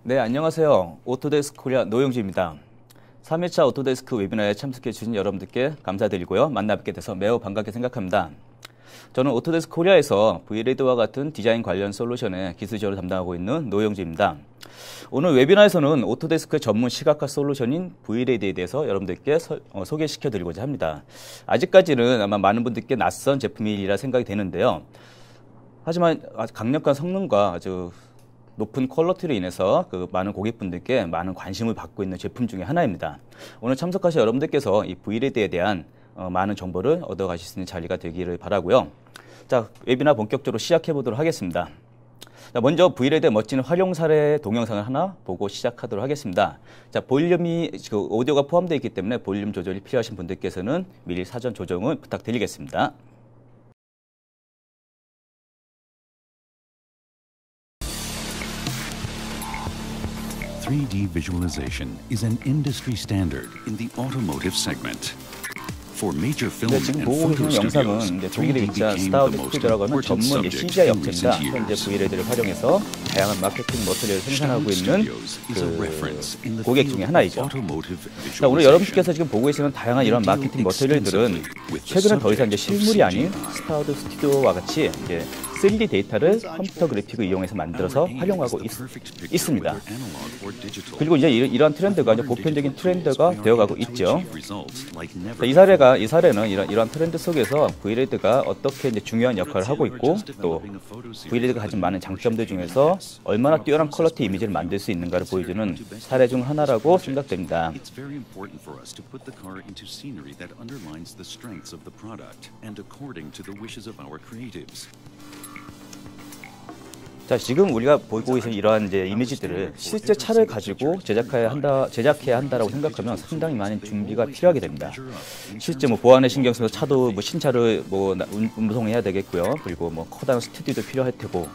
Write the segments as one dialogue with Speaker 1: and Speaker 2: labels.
Speaker 1: 네, 안녕하세요. 오토데스크 코리아 노영주입니다. 3일차 오토데스크 웨비나에 참석해 주신 여러분들께 감사드리고요. 만나 뵙게 돼서 매우 반갑게 생각합니다. 저는 오토데스크 코리아에서 V레드와 같은 디자인 관련 솔루션의 기술 지원을 담당하고 있는 노영주입니다. 오늘 웨비나에서는 오토데스크의 전문 시각화 솔루션인 V레드에 대해서 여러분들께 소개시켜 드리고자 합니다. 아직까지는 아마 많은 분들께 낯선 제품이라 생각이 되는데요. 하지만 아주 강력한 성능과 아주 높은 퀄리티로 인해서 많은 고객분들께 많은 관심을 받고 있는 제품 중에 하나입니다. 오늘 참석하신 여러분들께서 이 V레드에 대한 많은 정보를 얻어가실 수 있는 자리가 되기를 바라고요. 자, 웨비나 본격적으로 시작해 보도록 하겠습니다. 자, 먼저 V레드의 멋진 활용 사례 동영상을 하나 보고 시작하도록 하겠습니다. 자, 볼륨이 오디오가 포함되어 있기 때문에 볼륨 조절이 필요하신 분들께서는 미리 사전 조정을 부탁드리겠습니다.
Speaker 2: 3D visualization is an industry standard in the automotive segment. For major film
Speaker 1: 지금
Speaker 2: and
Speaker 1: 보고
Speaker 2: photo
Speaker 1: 계시는 영상은
Speaker 2: studios,
Speaker 1: 독일에
Speaker 2: 3D
Speaker 1: 위치한
Speaker 2: became
Speaker 1: 스타우드
Speaker 2: the most
Speaker 1: 스튜디오라고 하는
Speaker 2: important
Speaker 1: 전문
Speaker 2: subject
Speaker 1: CGI
Speaker 2: in
Speaker 1: 업체입니다.
Speaker 2: recent
Speaker 1: 현재
Speaker 2: years.
Speaker 1: V레드를 활용해서 다양한 마케팅 머티리얼을 생산하고
Speaker 2: Staud
Speaker 1: 있는
Speaker 2: Studios is a reference in the
Speaker 1: 고객
Speaker 2: field
Speaker 1: 중에
Speaker 2: of
Speaker 1: 하나이죠.
Speaker 2: automotive
Speaker 1: 자, 오늘 여러분께서
Speaker 2: visualization.
Speaker 1: 지금 보고 계시는 다양한 이런 마케팅 머티리얼들은 최근에 더 이상 이제 실물이 아닌 스타우드 스튜디오와 같이 이제 3D 데이터를 컴퓨터 그래픽을 이용해서 만들어서 활용하고 있습니다. 그리고 이제 이러한 트렌드가 이제 보편적인 트렌드가 되어가고 있죠. 이 사례는 이러한 트렌드 속에서 V레드가 어떻게 이제 중요한 역할을 하고 있고 또 V레드가 가진 많은 장점들 중에서 얼마나 뛰어난 퀄리티 이미지를 만들 수 있는가를 보여주는 사례 중 하나라고 생각됩니다. 자, 지금 우리가 보고 계신 이러한 이제 이미지들을 실제 차를 가지고 제작해야 한다라고 생각하면 상당히 많은 준비가 필요하게 됩니다. 실제 보안에 신경 써서 차도 신차를 운송해야 되겠고요. 그리고 커다란 스튜디오도 필요할 테고,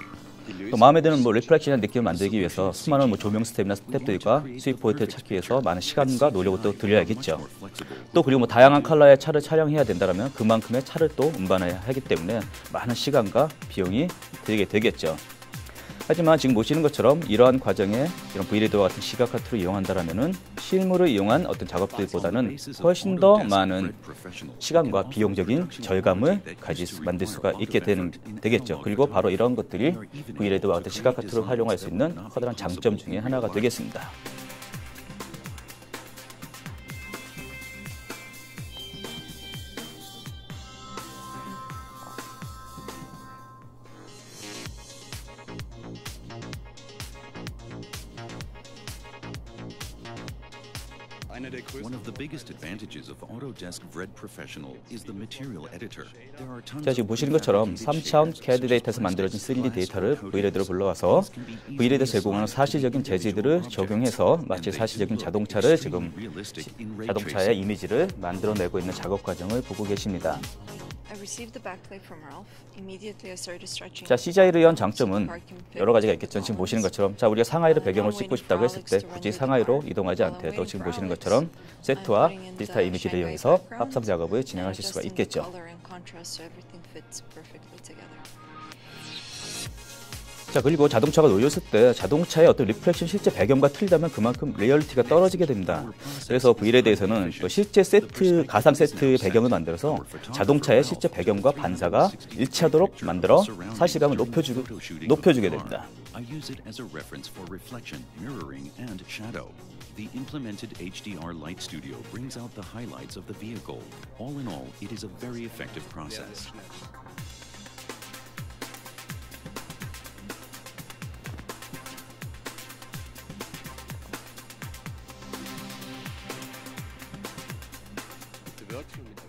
Speaker 1: 또 마음에 드는 리플렉션한 느낌을 만들기 위해서 수많은 조명 스텝이나 스텝들과 수입 포인트를 찾기 위해서 많은 시간과 노력을 또 들여야겠죠. 또 그리고 다양한 컬러의 차를 촬영해야 된다면 그만큼의 차를 또 운반해야 하기 때문에 많은 시간과 비용이 들게 되겠죠. 하지만 지금 보시는 것처럼 이러한 과정에 이런 V레드와 같은 시각화 툴을 이용한다면은 실물을 이용한 어떤 작업들보다는 훨씬 더 많은 시간과 비용적인 절감을 만들 수가 있게 되겠죠. 그리고 바로 이런 것들이 V레드와 같은 시각화 툴을 활용할 수 있는 커다란 장점 중에 하나가 되겠습니다.
Speaker 2: One of the biggest advantages of Autodesk Red Professional is the material editor. There are tons
Speaker 1: 자, 지금 보시는 것처럼 3차원 CAD 데이터에서 만들어진 3D 데이터를 V레드로 불러와서 V레드 제공하는 사실적인 재질들을 적용해서 마치 사실적인 자동차의 이미지를 만들어내고 있는 작업 과정을 보고 계십니다. 자, CGI를 위한 장점은 여러 가지가 있겠죠. 지금 보시는 것처럼 우리가 상하이를 배경으로 찍고 싶다고 했을 때 굳이 상하이로 이동하지 않더라도 지금 보시는 것처럼 세트와 디지털 이미지를 이용해서 합성 작업을 진행하실 수가 있겠죠. 자, 그리고 자동차가 놓였을 때 자동차의 어떤 리플렉션 실제 배경과 틀리다면 그만큼 리얼리티가 떨어지게 됩니다. 그래서 V레드에서는 또 실제 가상 세트 배경을 만들어서 자동차의 실제 배경과 반사가 일치하도록 만들어 사실감을 높여주게 됩니다.
Speaker 2: The implemented HDR Light Studio brings out the highlights of the vehicle. All in all, it is a very effective process.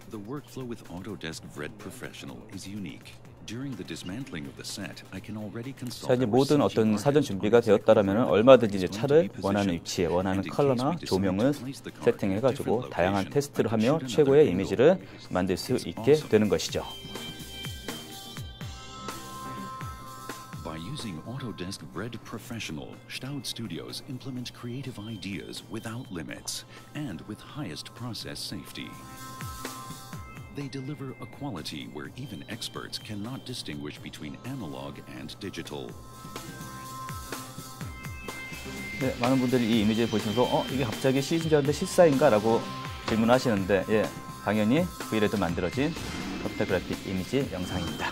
Speaker 2: The workflow with Autodesk Red Professional is unique. During the dismantling of the set, I can already consult.
Speaker 1: 자, 이제 모든 어떤 사전 준비가 되었다라면 얼마든지 이제 차를 원하는 위치에 원하는 컬러나 조명을 세팅해가지고 다양한 테스트를 하며 최고의 이미지를 만들 수 있게 되는 것이죠.
Speaker 2: By using Autodesk Red Professional, Staud Studios implement creative ideas without limits and with highest process safety. They deliver a quality where even experts cannot distinguish between analog and digital.
Speaker 1: 네, 많은 분들이 이 이미지를 보시면서 이게 갑자기 시즌 전인데 실사인가? 라고 질문하시는데 예, 당연히 V레드 만들어진 포토그래픽 이미지 영상입니다.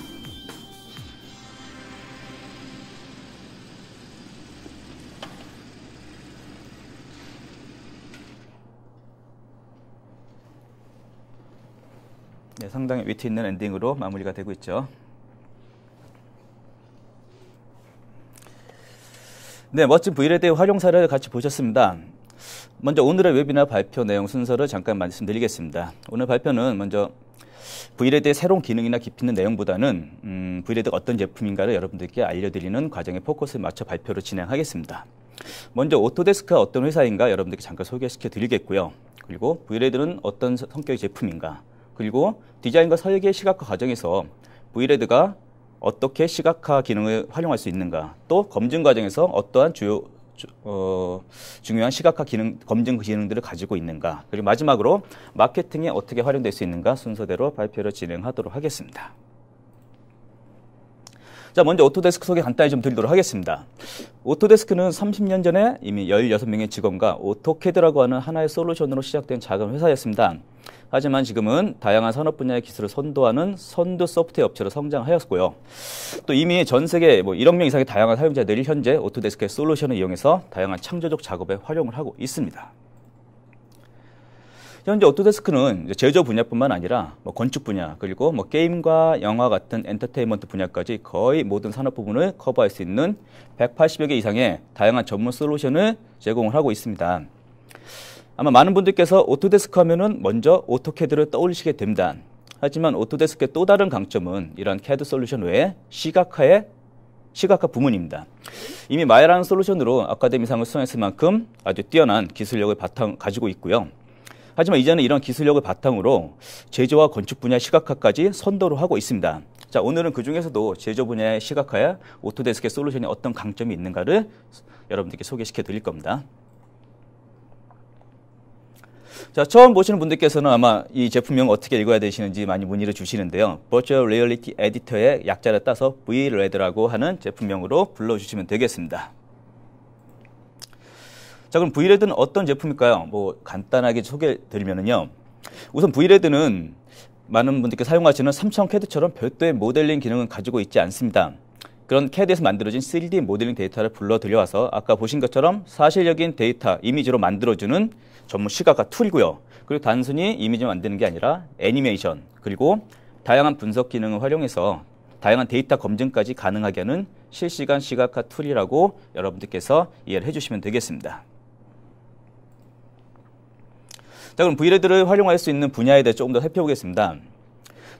Speaker 1: 네, 상당히 위트 있는 엔딩으로 마무리가 되고 있죠. 네, 멋진 V레드의 활용 사례를 같이 보셨습니다. 먼저 오늘의 웨비나 발표 내용 순서를 잠깐 말씀드리겠습니다. 오늘 발표는 먼저 V레드의 새로운 기능이나 깊이 있는 내용보다는 V레드가 어떤 제품인가를 여러분들께 알려드리는 과정에 포커스를 맞춰 발표를 진행하겠습니다. 먼저 오토데스크가 어떤 회사인가 여러분들께 잠깐 소개시켜 드리겠고요. 그리고 V레드는 어떤 성격의 제품인가, 그리고 디자인과 설계 시각화 과정에서 V레드가 어떻게 시각화 기능을 활용할 수 있는가, 또 검증 과정에서 어떠한 중요한 시각화 기능, 검증 기능들을 가지고 있는가, 그리고 마지막으로 마케팅에 어떻게 활용될 수 있는가 순서대로 발표를 진행하도록 하겠습니다. 자, 먼저 오토데스크 소개 간단히 좀 드리도록 하겠습니다. 오토데스크는 30년 전에 이미 16명의 직원과 오토캐드라고 하는 하나의 솔루션으로 시작된 작은 회사였습니다. 하지만 지금은 다양한 산업 분야의 기술을 선도하는 선두 소프트웨어 업체로 성장하였고요. 또 이미 전 세계 1억 명 이상의 다양한 사용자들이 현재 오토데스크의 솔루션을 이용해서 다양한 창조적 작업에 활용을 하고 있습니다. 현재 오토데스크는 제조 분야뿐만 아니라 건축 분야, 그리고 게임과 영화 같은 엔터테인먼트 분야까지 거의 모든 산업 부분을 커버할 수 있는 180여 개 이상의 다양한 전문 솔루션을 제공을 하고 있습니다. 아마 많은 분들께서 오토데스크 하면은 먼저 오토캐드를 떠올리시게 됩니다. 하지만 오토데스크의 또 다른 강점은 이러한 캐드 솔루션 외에 시각화 부문입니다. 이미 마야라는 솔루션으로 아카데미상을 수상했을 만큼 아주 뛰어난 기술력을 바탕 가지고 있고요. 하지만 이제는 이런 기술력을 바탕으로 제조와 건축 분야 시각화까지 선도를 하고 있습니다. 자, 오늘은 그 중에서도 제조 분야의 시각화에 오토데스크의 솔루션이 어떤 강점이 있는가를 여러분들께 소개시켜 드릴 겁니다. 자, 처음 보시는 분들께서는 아마 이 제품명 어떻게 읽어야 되시는지 많이 문의를 주시는데요. Virtual Reality Editor의 약자를 따서 VRED라고 하는 제품명으로 불러주시면 되겠습니다. 자, 그럼 V레드는 어떤 제품일까요? 간단하게 소개해드리면요. 우선 V레드는 많은 분들께 사용하시는 삼성 캐드처럼 별도의 모델링 기능은 가지고 있지 않습니다. 그런 캐드에서 만들어진 3D 모델링 데이터를 불러들여와서 아까 보신 것처럼 사실적인 데이터, 이미지로 만들어주는 전문 시각화 툴이고요. 그리고 단순히 이미지 만드는 게 아니라 애니메이션, 그리고 다양한 분석 기능을 활용해서 다양한 데이터 검증까지 가능하게 하는 실시간 시각화 툴이라고 여러분들께서 이해를 해주시면 되겠습니다. 자, 그럼 V레드를 활용할 수 있는 분야에 대해 조금 더 살펴보겠습니다.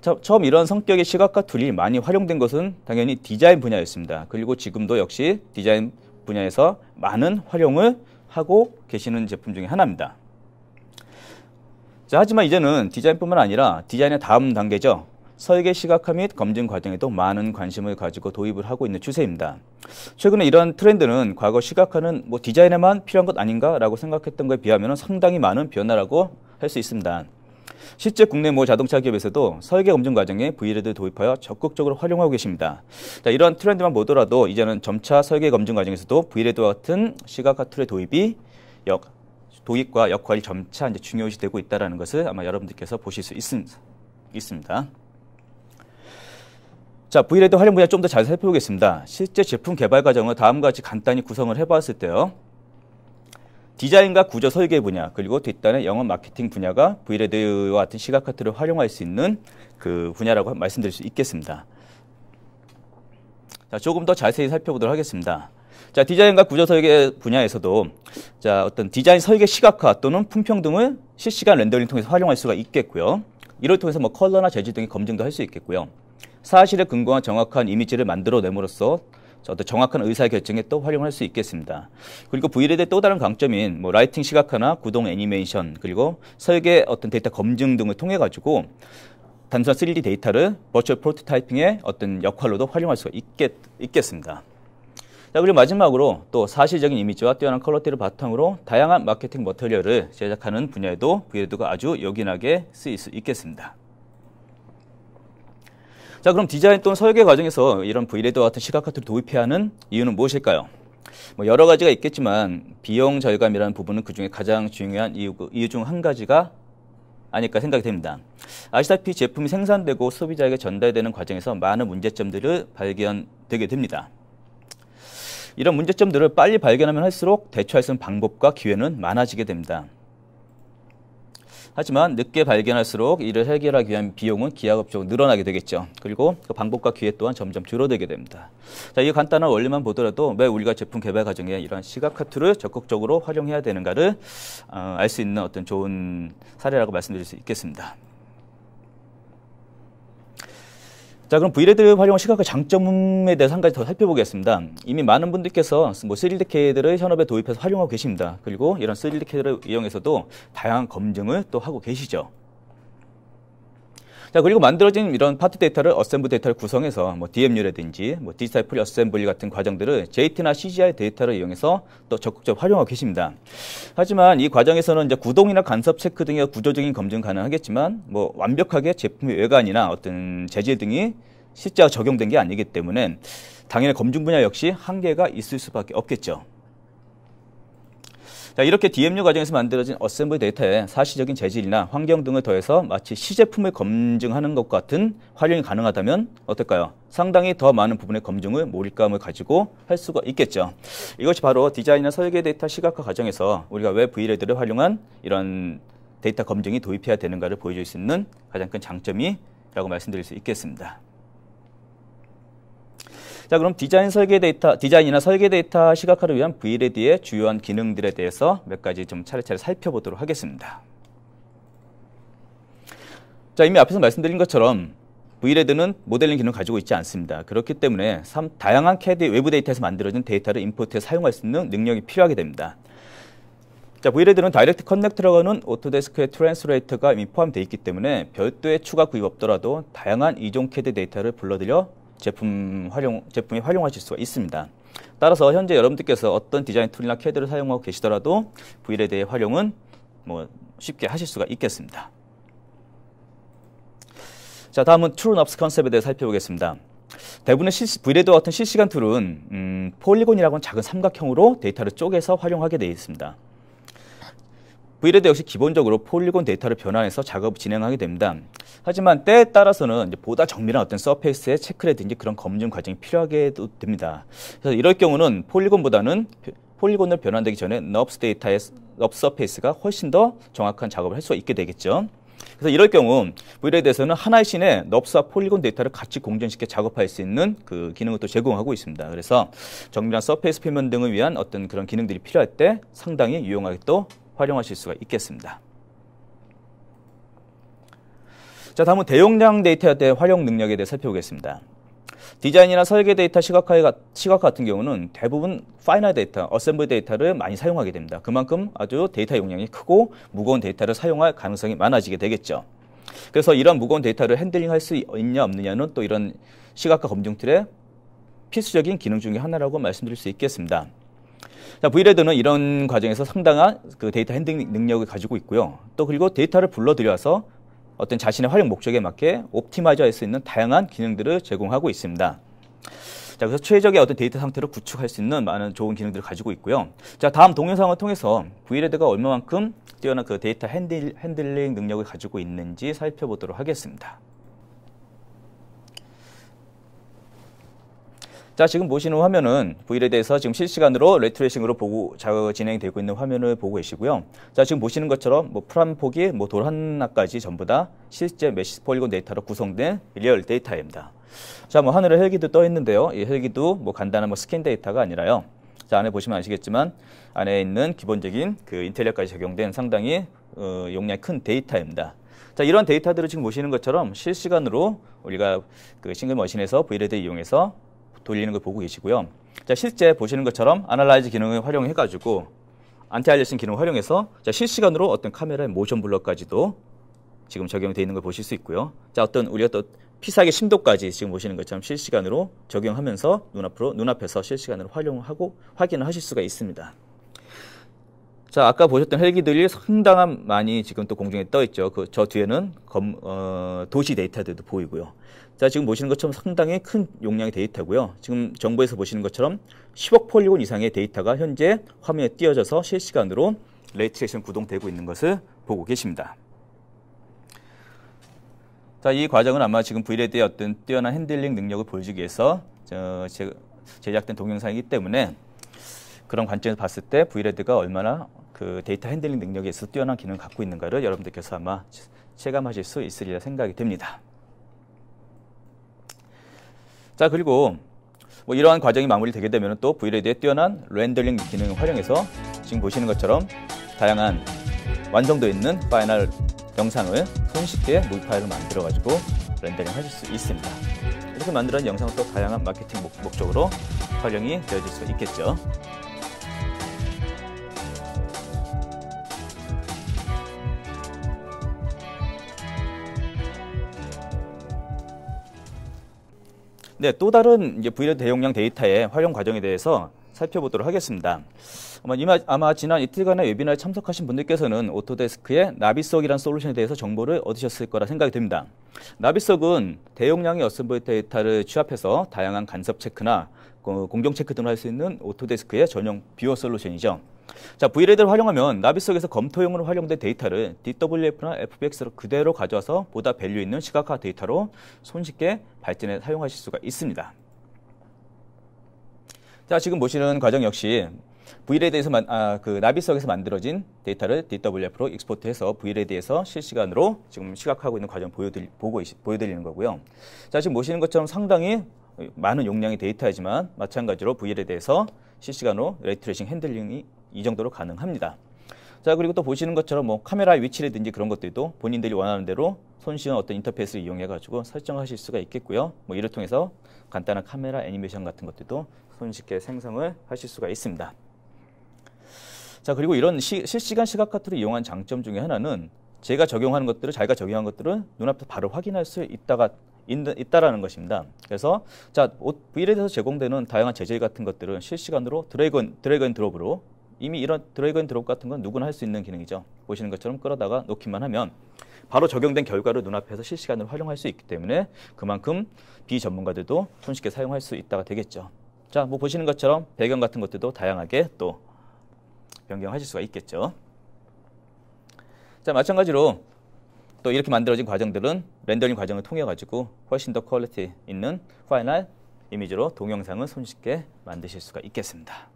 Speaker 1: 자, 처음 이런 성격의 시각화 툴이 많이 활용된 것은 당연히 디자인 분야였습니다. 그리고 지금도 역시 디자인 분야에서 많은 활용을 하고 계시는 제품 중에 하나입니다. 자, 하지만 이제는 디자인뿐만 아니라 디자인의 다음 단계죠. 설계 시각화 및 검증 과정에도 많은 관심을 가지고 도입을 하고 있는 추세입니다. 최근에 이런 트렌드는 과거 시각화는 디자인에만 필요한 것 아닌가라고 생각했던 것에 비하면 상당히 많은 변화라고 할 수 있습니다. 실제 국내 자동차 기업에서도 설계 검증 과정에 V레드 도입하여 적극적으로 활용하고 계십니다. 자, 이런 트렌드만 보더라도 이제는 점차 설계 검증 과정에서도 V레드와 같은 시각화 툴의 도입과 역할이 점차 중요시되고 있다는 것을 아마 여러분들께서 보실 수 있습니다. 자, V레드 활용 분야 좀 더 잘 살펴보겠습니다. 실제 제품 개발 과정을 다음과 같이 간단히 구성을 해봤을 때요. 디자인과 구조 설계 분야, 그리고 뒷단의 영업 마케팅 분야가 V레드와 같은 시각화 툴을 활용할 수 있는 그 분야라고 말씀드릴 수 있겠습니다. 자, 조금 더 자세히 살펴보도록 하겠습니다. 자, 디자인과 구조 설계 분야에서도 어떤 디자인 설계 시각화 또는 품평 등을 실시간 렌더링 통해서 활용할 수가 있겠고요. 이를 통해서 컬러나 재질 등의 검증도 할 수 있겠고요. 사실에 근거한 정확한 이미지를 만들어냄으로써 어떤 정확한 의사결정에 또 활용할 수 있겠습니다. 그리고 V레드의 또 다른 강점인 라이팅 시각화나 구동 애니메이션, 그리고 설계 어떤 데이터 검증 등을 통해 가지고 단순한 3D 데이터를 버추얼 프로토타이핑의 어떤 역할로도 활용할 수가 있겠습니다. 자, 그리고 마지막으로 또 사실적인 이미지와 뛰어난 퀄리티를 바탕으로 다양한 마케팅 머티리얼을 제작하는 분야에도 V레드가 아주 요긴하게 쓰일 수 있겠습니다. 자, 그럼 디자인 또는 설계 과정에서 이런 V레드와 같은 시각화 툴을 도입해야 하는 이유는 무엇일까요? 뭐 여러 가지가 있겠지만 비용 절감이라는 부분은 그중에 가장 중요한 이유 중 한 가지가 아닐까 생각이 됩니다. 아시다시피 제품이 생산되고 소비자에게 전달되는 과정에서 많은 문제점들을 발견되게 됩니다. 이런 문제점들을 빨리 발견하면 할수록 대처할 수 있는 방법과 기회는 많아지게 됩니다. 하지만 늦게 발견할수록 이를 해결하기 위한 비용은 기하급수적으로 늘어나게 되겠죠. 그리고 그 방법과 기회 또한 점점 줄어들게 됩니다. 자, 이 간단한 원리만 보더라도 왜 우리가 제품 개발 과정에 이런 시각화 툴을 적극적으로 활용해야 되는가를 알 수 있는 어떤 좋은 사례라고 말씀드릴 수 있겠습니다. 자, 그럼 V레드 활용 시각화 장점에 대해서 한 가지 더 살펴보겠습니다. 이미 많은 분들께서 뭐 3D CAD를 현업에 도입해서 활용하고 계십니다. 그리고 이런 3D CAD를 이용해서도 다양한 검증을 또 하고 계시죠. 자, 그리고 만들어진 이런 파트 데이터를 어셈블 데이터를 구성해서 뭐 DMU라든지 뭐 디지털 프리 어셈블리 같은 과정들을 JT나 CGI 데이터를 이용해서 또 적극적으로 활용하고 계십니다. 하지만 이 과정에서는 이제 구동이나 간섭 체크 등의 구조적인 검증 가능하겠지만 뭐 완벽하게 제품의 외관이나 어떤 재질 등이 실제로 적용된 게 아니기 때문에 당연히 검증 분야 역시 한계가 있을 수밖에 없겠죠. 자, 이렇게 DMU 과정에서 만들어진 어셈블 데이터에 사실적인 재질이나 환경 등을 더해서 마치 시제품을 검증하는 것 같은 활용이 가능하다면 어떨까요? 상당히 더 많은 부분의 검증을 몰입감을 가지고 할 수가 있겠죠. 이것이 바로 디자인이나 설계 데이터 시각화 과정에서 우리가 왜 V레드를 활용한 이런 데이터 검증이 도입해야 되는가를 보여줄 수 있는 가장 큰 장점이라고 말씀드릴 수 있겠습니다. 자, 그럼 디자인이나 설계 데이터 시각화를 위한 V레드의 주요한 기능들에 대해서 몇 가지 좀 차례차례 살펴보도록 하겠습니다. 자, 이미 앞에서 말씀드린 것처럼 V레드는 모델링 기능을 가지고 있지 않습니다. 그렇기 때문에 다양한 CAD 외부 데이터에서 만들어진 데이터를 임포트해 사용할 수 있는 능력이 필요하게 됩니다. 자, V레드는 다이렉트 커넥터라고 하는 오토데스크의 트랜스레이터가 이미 포함되어 있기 때문에 별도의 추가 구입 없더라도 다양한 이종 CAD 데이터를 불러들여 제품에 활용하실 수가 있습니다. 따라서 현재 여러분들께서 어떤 디자인 툴이나 CAD를 사용하고 계시더라도 V레드의 활용은 뭐 쉽게 하실 수가 있겠습니다. 자, 다음은 True Knobs 컨셉에 대해 살펴보겠습니다. 대부분의 V레드와 같은 실시간 툴은 폴리곤이라고 하는 작은 삼각형으로 데이터를 쪼개서 활용하게 되어 있습니다. V레드 역시 기본적으로 폴리곤 데이터를 변환해서 작업을 진행하게 됩니다. 하지만 때에 따라서는 이제 보다 정밀한 어떤 서페이스의 체크라든지 그런 검증 과정이 필요하게 됩니다. 그래서 이럴 경우는 폴리곤을 변환되기 전에 넙스 서페이스가 훨씬 더 정확한 작업을 할 수가 있게 되겠죠. 그래서 이럴 경우 V레드에서는 하나의 씬에 넙스와 폴리곤 데이터를 같이 공존시켜 작업할 수 있는 그 기능을 또 제공하고 있습니다. 그래서 정밀한 서페이스 표면 등을 위한 어떤 그런 기능들이 필요할 때 상당히 유용하게 또 활용하실 수가 있겠습니다. 자, 다음은 대용량 데이터에 대한 활용 능력에 대해 살펴보겠습니다. 디자인이나 설계 데이터 시각화 같은 경우는 대부분 파이널 데이터, 어셈블 데이터를 많이 사용하게 됩니다. 그만큼 아주 데이터 용량이 크고 무거운 데이터를 사용할 가능성이 많아지게 되겠죠. 그래서 이런 무거운 데이터를 핸들링할 수 있냐 없느냐는 또 이런 시각화 검증 툴의 필수적인 기능 중에 하나라고 말씀드릴 수 있겠습니다. 자, V레드는 이런 과정에서 상당한 그 데이터 핸들링 능력을 가지고 있고요. 또 그리고 데이터를 불러들여서 어떤 자신의 활용 목적에 맞게 옵티마이저 할 수 있는 다양한 기능들을 제공하고 있습니다. 자, 그래서 최적의 어떤 데이터 상태를 구축할 수 있는 많은 좋은 기능들을 가지고 있고요. 자, 다음 동영상을 통해서 V레드가 얼마만큼 뛰어난 그 데이터 핸들링 능력을 가지고 있는지 살펴보도록 하겠습니다. 자, 지금 보시는 화면은 V레드에서 지금 실시간으로 레이트레이싱으로 진행되고 있는 화면을 보고 계시고요. 자, 지금 보시는 것처럼 뭐 풀한 폭이 뭐 돌 하나까지 전부 다 실제 메시 폴리곤 데이터로 구성된 리얼 데이터입니다. 자, 뭐 하늘에 헬기도 떠 있는데요. 이 헬기도 뭐 간단한 뭐 스캔 데이터가 아니라요. 자, 안에 보시면 아시겠지만 안에 있는 기본적인 그 인텔리어까지 적용된 상당히 용량이 큰 데이터입니다. 자, 이런 데이터들을 지금 보시는 것처럼 실시간으로 우리가 그 싱글 머신에서 V레드 이용해서 돌리는 걸 보고 계시고요. 자, 실제 보시는 것처럼 아날라이즈 기능을 활용해가지고 안티알리아싱 기능을 활용해서 자, 실시간으로 어떤 카메라의 모션 블러까지도 지금 적용되어 있는 걸 보실 수 있고요. 자, 어떤 우리가 또 피사의 심도까지 지금 보시는 것처럼 실시간으로 적용하면서 눈앞에서 실시간으로 활용하고 확인을 하실 수가 있습니다. 자, 아까 보셨던 헬기들이 상당한 많이 지금 또 공중에 떠 있죠. 저 뒤에는 도시 데이터들도 보이고요. 자, 지금 보시는 것처럼 상당히 큰 용량의 데이터고요. 지금 정보에서 보시는 것처럼 10억 폴리곤 이상의 데이터가 현재 화면에 띄어져서 실시간으로 레이트레이션 구동되고 있는 것을 보고 계십니다. 자, 이 과정은 아마 지금 V레드의 어떤 뛰어난 핸들링 능력을 보여주기 위해서 제작된 동영상이기 때문에 그런 관점에서 봤을 때 V레드가 얼마나 그 데이터 핸들링 능력에 있어서 뛰어난 기능을 갖고 있는가를 여러분들께서 아마 체감하실 수 있으리라 생각이 됩니다. 자, 그리고 뭐 이러한 과정이 마무리되게 되면 또 V레드의 뛰어난 렌더링 기능을 활용해서 지금 보시는 것처럼 다양한 완성도 있는 파이널 영상을 손쉽게 무비 파일로 만들어가지고 렌더링 하실 수 있습니다. 이렇게 만들어진 영상은 또 다양한 마케팅 목적으로 활용이 되어질 수 있겠죠. 네, 또 다른 이제 V레드 대용량 데이터의 활용 과정에 대해서 살펴보도록 하겠습니다. 아마 지난 이틀간의 웨비나에 참석하신 분들께서는 오토데스크의 나비석이라는 솔루션에 대해서 정보를 얻으셨을 거라 생각이 됩니다. 나비석은 대용량의 어셈블리 데이터를 취합해서 다양한 간섭 체크나 공정 체크 등을 할 수 있는 오토데스크의 전용 뷰어 솔루션이죠. 자, V레드를 활용하면 나비석에서 검토용으로 활용된 데이터를 DWF나 FBX로 그대로 가져와서 보다 밸류 있는 시각화 데이터로 손쉽게 발전해 사용하실 수가 있습니다. 자, 지금 보시는 과정 역시 V레드에서 그 나비석에서 만들어진 데이터를 DWF로 익스포트해서 V레드에서 실시간으로 지금 시각화하고 있는 과정 보여드리는 거고요. 자, 지금 보시는 것처럼 상당히 많은 용량의 데이터이지만 마찬가지로 V레드에서 실시간으로 레이트레이싱 핸들링이 이 정도로 가능합니다. 자, 그리고 또 보시는 것처럼 뭐 카메라의 위치라든지 그런 것들도 본인들이 원하는 대로 손쉬운 어떤 인터페이스를 이용해가지고 설정하실 수가 있겠고요. 뭐 이를 통해서 간단한 카메라 애니메이션 같은 것들도 손쉽게 생성을 하실 수가 있습니다. 자, 그리고 이런 실시간 시각화 툴을 이용한 장점 중에 하나는 자기가 적용한 것들을 눈앞에서 바로 확인할 수 있다라는 것입니다. 그래서 자, V레드에서 제공되는 다양한 재질 같은 것들은 실시간으로 드래그 앤 드롭으로 이미 이런 드래그 앤 드롭 같은 건 누구나 할 수 있는 기능이죠. 보시는 것처럼 끌어다가 놓기만 하면 바로 적용된 결과를 눈앞에서 실시간으로 활용할 수 있기 때문에 그만큼 비전문가들도 손쉽게 사용할 수 있다가 되겠죠. 자, 뭐 보시는 것처럼 배경 같은 것들도 다양하게 또 변경하실 수가 있겠죠. 자, 마찬가지로 또 이렇게 만들어진 과정들은 렌더링 과정을 통해 가지고 훨씬 더 퀄리티 있는 파이널 이미지로 동영상을 손쉽게 만드실 수가 있겠습니다.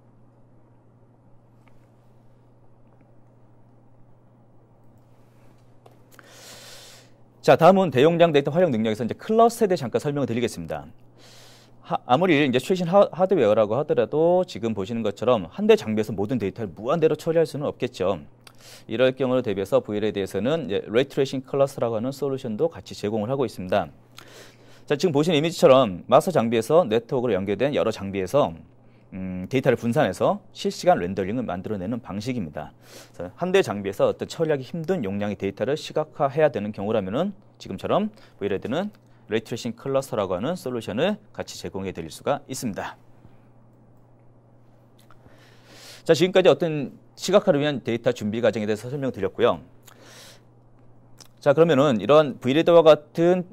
Speaker 1: 자, 다음은 대용량 데이터 활용 능력에서 이제 클러스터에 대해 잠깐 설명을 드리겠습니다. 아무리 이제 최신 하드웨어라고 하더라도 지금 보시는 것처럼 한 대 장비에서 모든 데이터를 무한대로 처리할 수는 없겠죠. 이럴 경우를 대비해서 V레드에서는 레이트레이싱 클러스터라고 하는 솔루션도 같이 제공을 하고 있습니다. 자, 지금 보시는 이미지처럼 마스터 장비에서 네트워크로 연결된 여러 장비에서 데이터를 분산해서 실시간 렌더링을 만들어내는 방식입니다. 한 대 장비에서 어떤 처리하기 힘든 용량의 데이터를 시각화해야 되는 경우라면은 지금처럼 V레드는 레이트레이싱 클러스터라고 하는 솔루션을 같이 제공해 드릴 수가 있습니다. 자, 지금까지 어떤 시각화를 위한 데이터 준비 과정에 대해서 설명드렸고요. 자, 그러면은 이런 V레드와 같은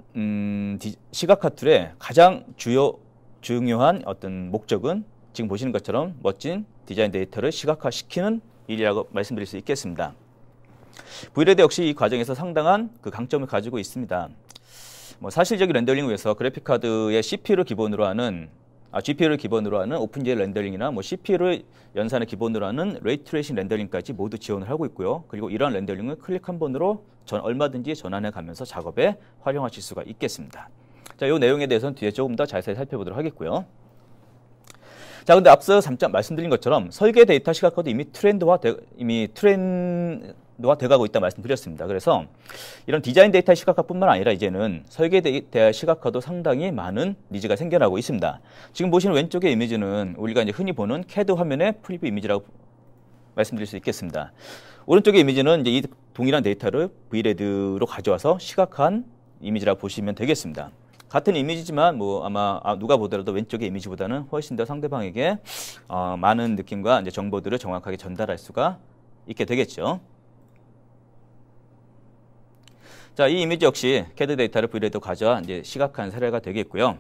Speaker 1: 시각화 툴의 가장 중요한 어떤 목적은 지금 보시는 것처럼 멋진 디자인 데이터를 시각화시키는 일이라고 말씀드릴 수 있겠습니다. V레드 역시 이 과정에서 상당한 그 강점을 가지고 있습니다. 뭐 사실적인 렌더링을 위해서 그래픽카드의 GPU를 기본으로 하는 오픈GL 렌더링이나 뭐 CPU를 연산을 기본으로 하는 레이트레이싱 렌더링까지 모두 지원을 하고 있고요. 그리고 이러한 렌더링을 클릭 한 번으로 얼마든지 전환해 가면서 작업에 활용하실 수가 있겠습니다. 자, 이 내용에 대해서는 뒤에 조금 더 자세히 살펴보도록 하겠고요. 자, 근데 앞서 잠깐 말씀드린 것처럼 설계 데이터 시각화도 이미 트렌드화 돼가고 있다 말씀드렸습니다. 그래서 이런 디자인 데이터 시각화뿐만 아니라 이제는 설계 데이터 시각화도 상당히 많은 니즈가 생겨나고 있습니다. 지금 보시는 왼쪽의 이미지는 우리가 이제 흔히 보는 CAD 화면의 프리뷰 이미지라고 말씀드릴 수 있겠습니다. 오른쪽의 이미지는 이제 이 동일한 데이터를 V레드로 가져와서 시각화한 이미지라고 보시면 되겠습니다. 같은 이미지지만 뭐 아마 누가 보더라도 왼쪽의 이미지보다는 훨씬 더 상대방에게 많은 느낌과 이제 정보들을 정확하게 전달할 수가 있게 되겠죠. 자, 이 이미지 역시 CAD 데이터를 V레드로 가져와 이제 시각화한 사례가 되겠고요.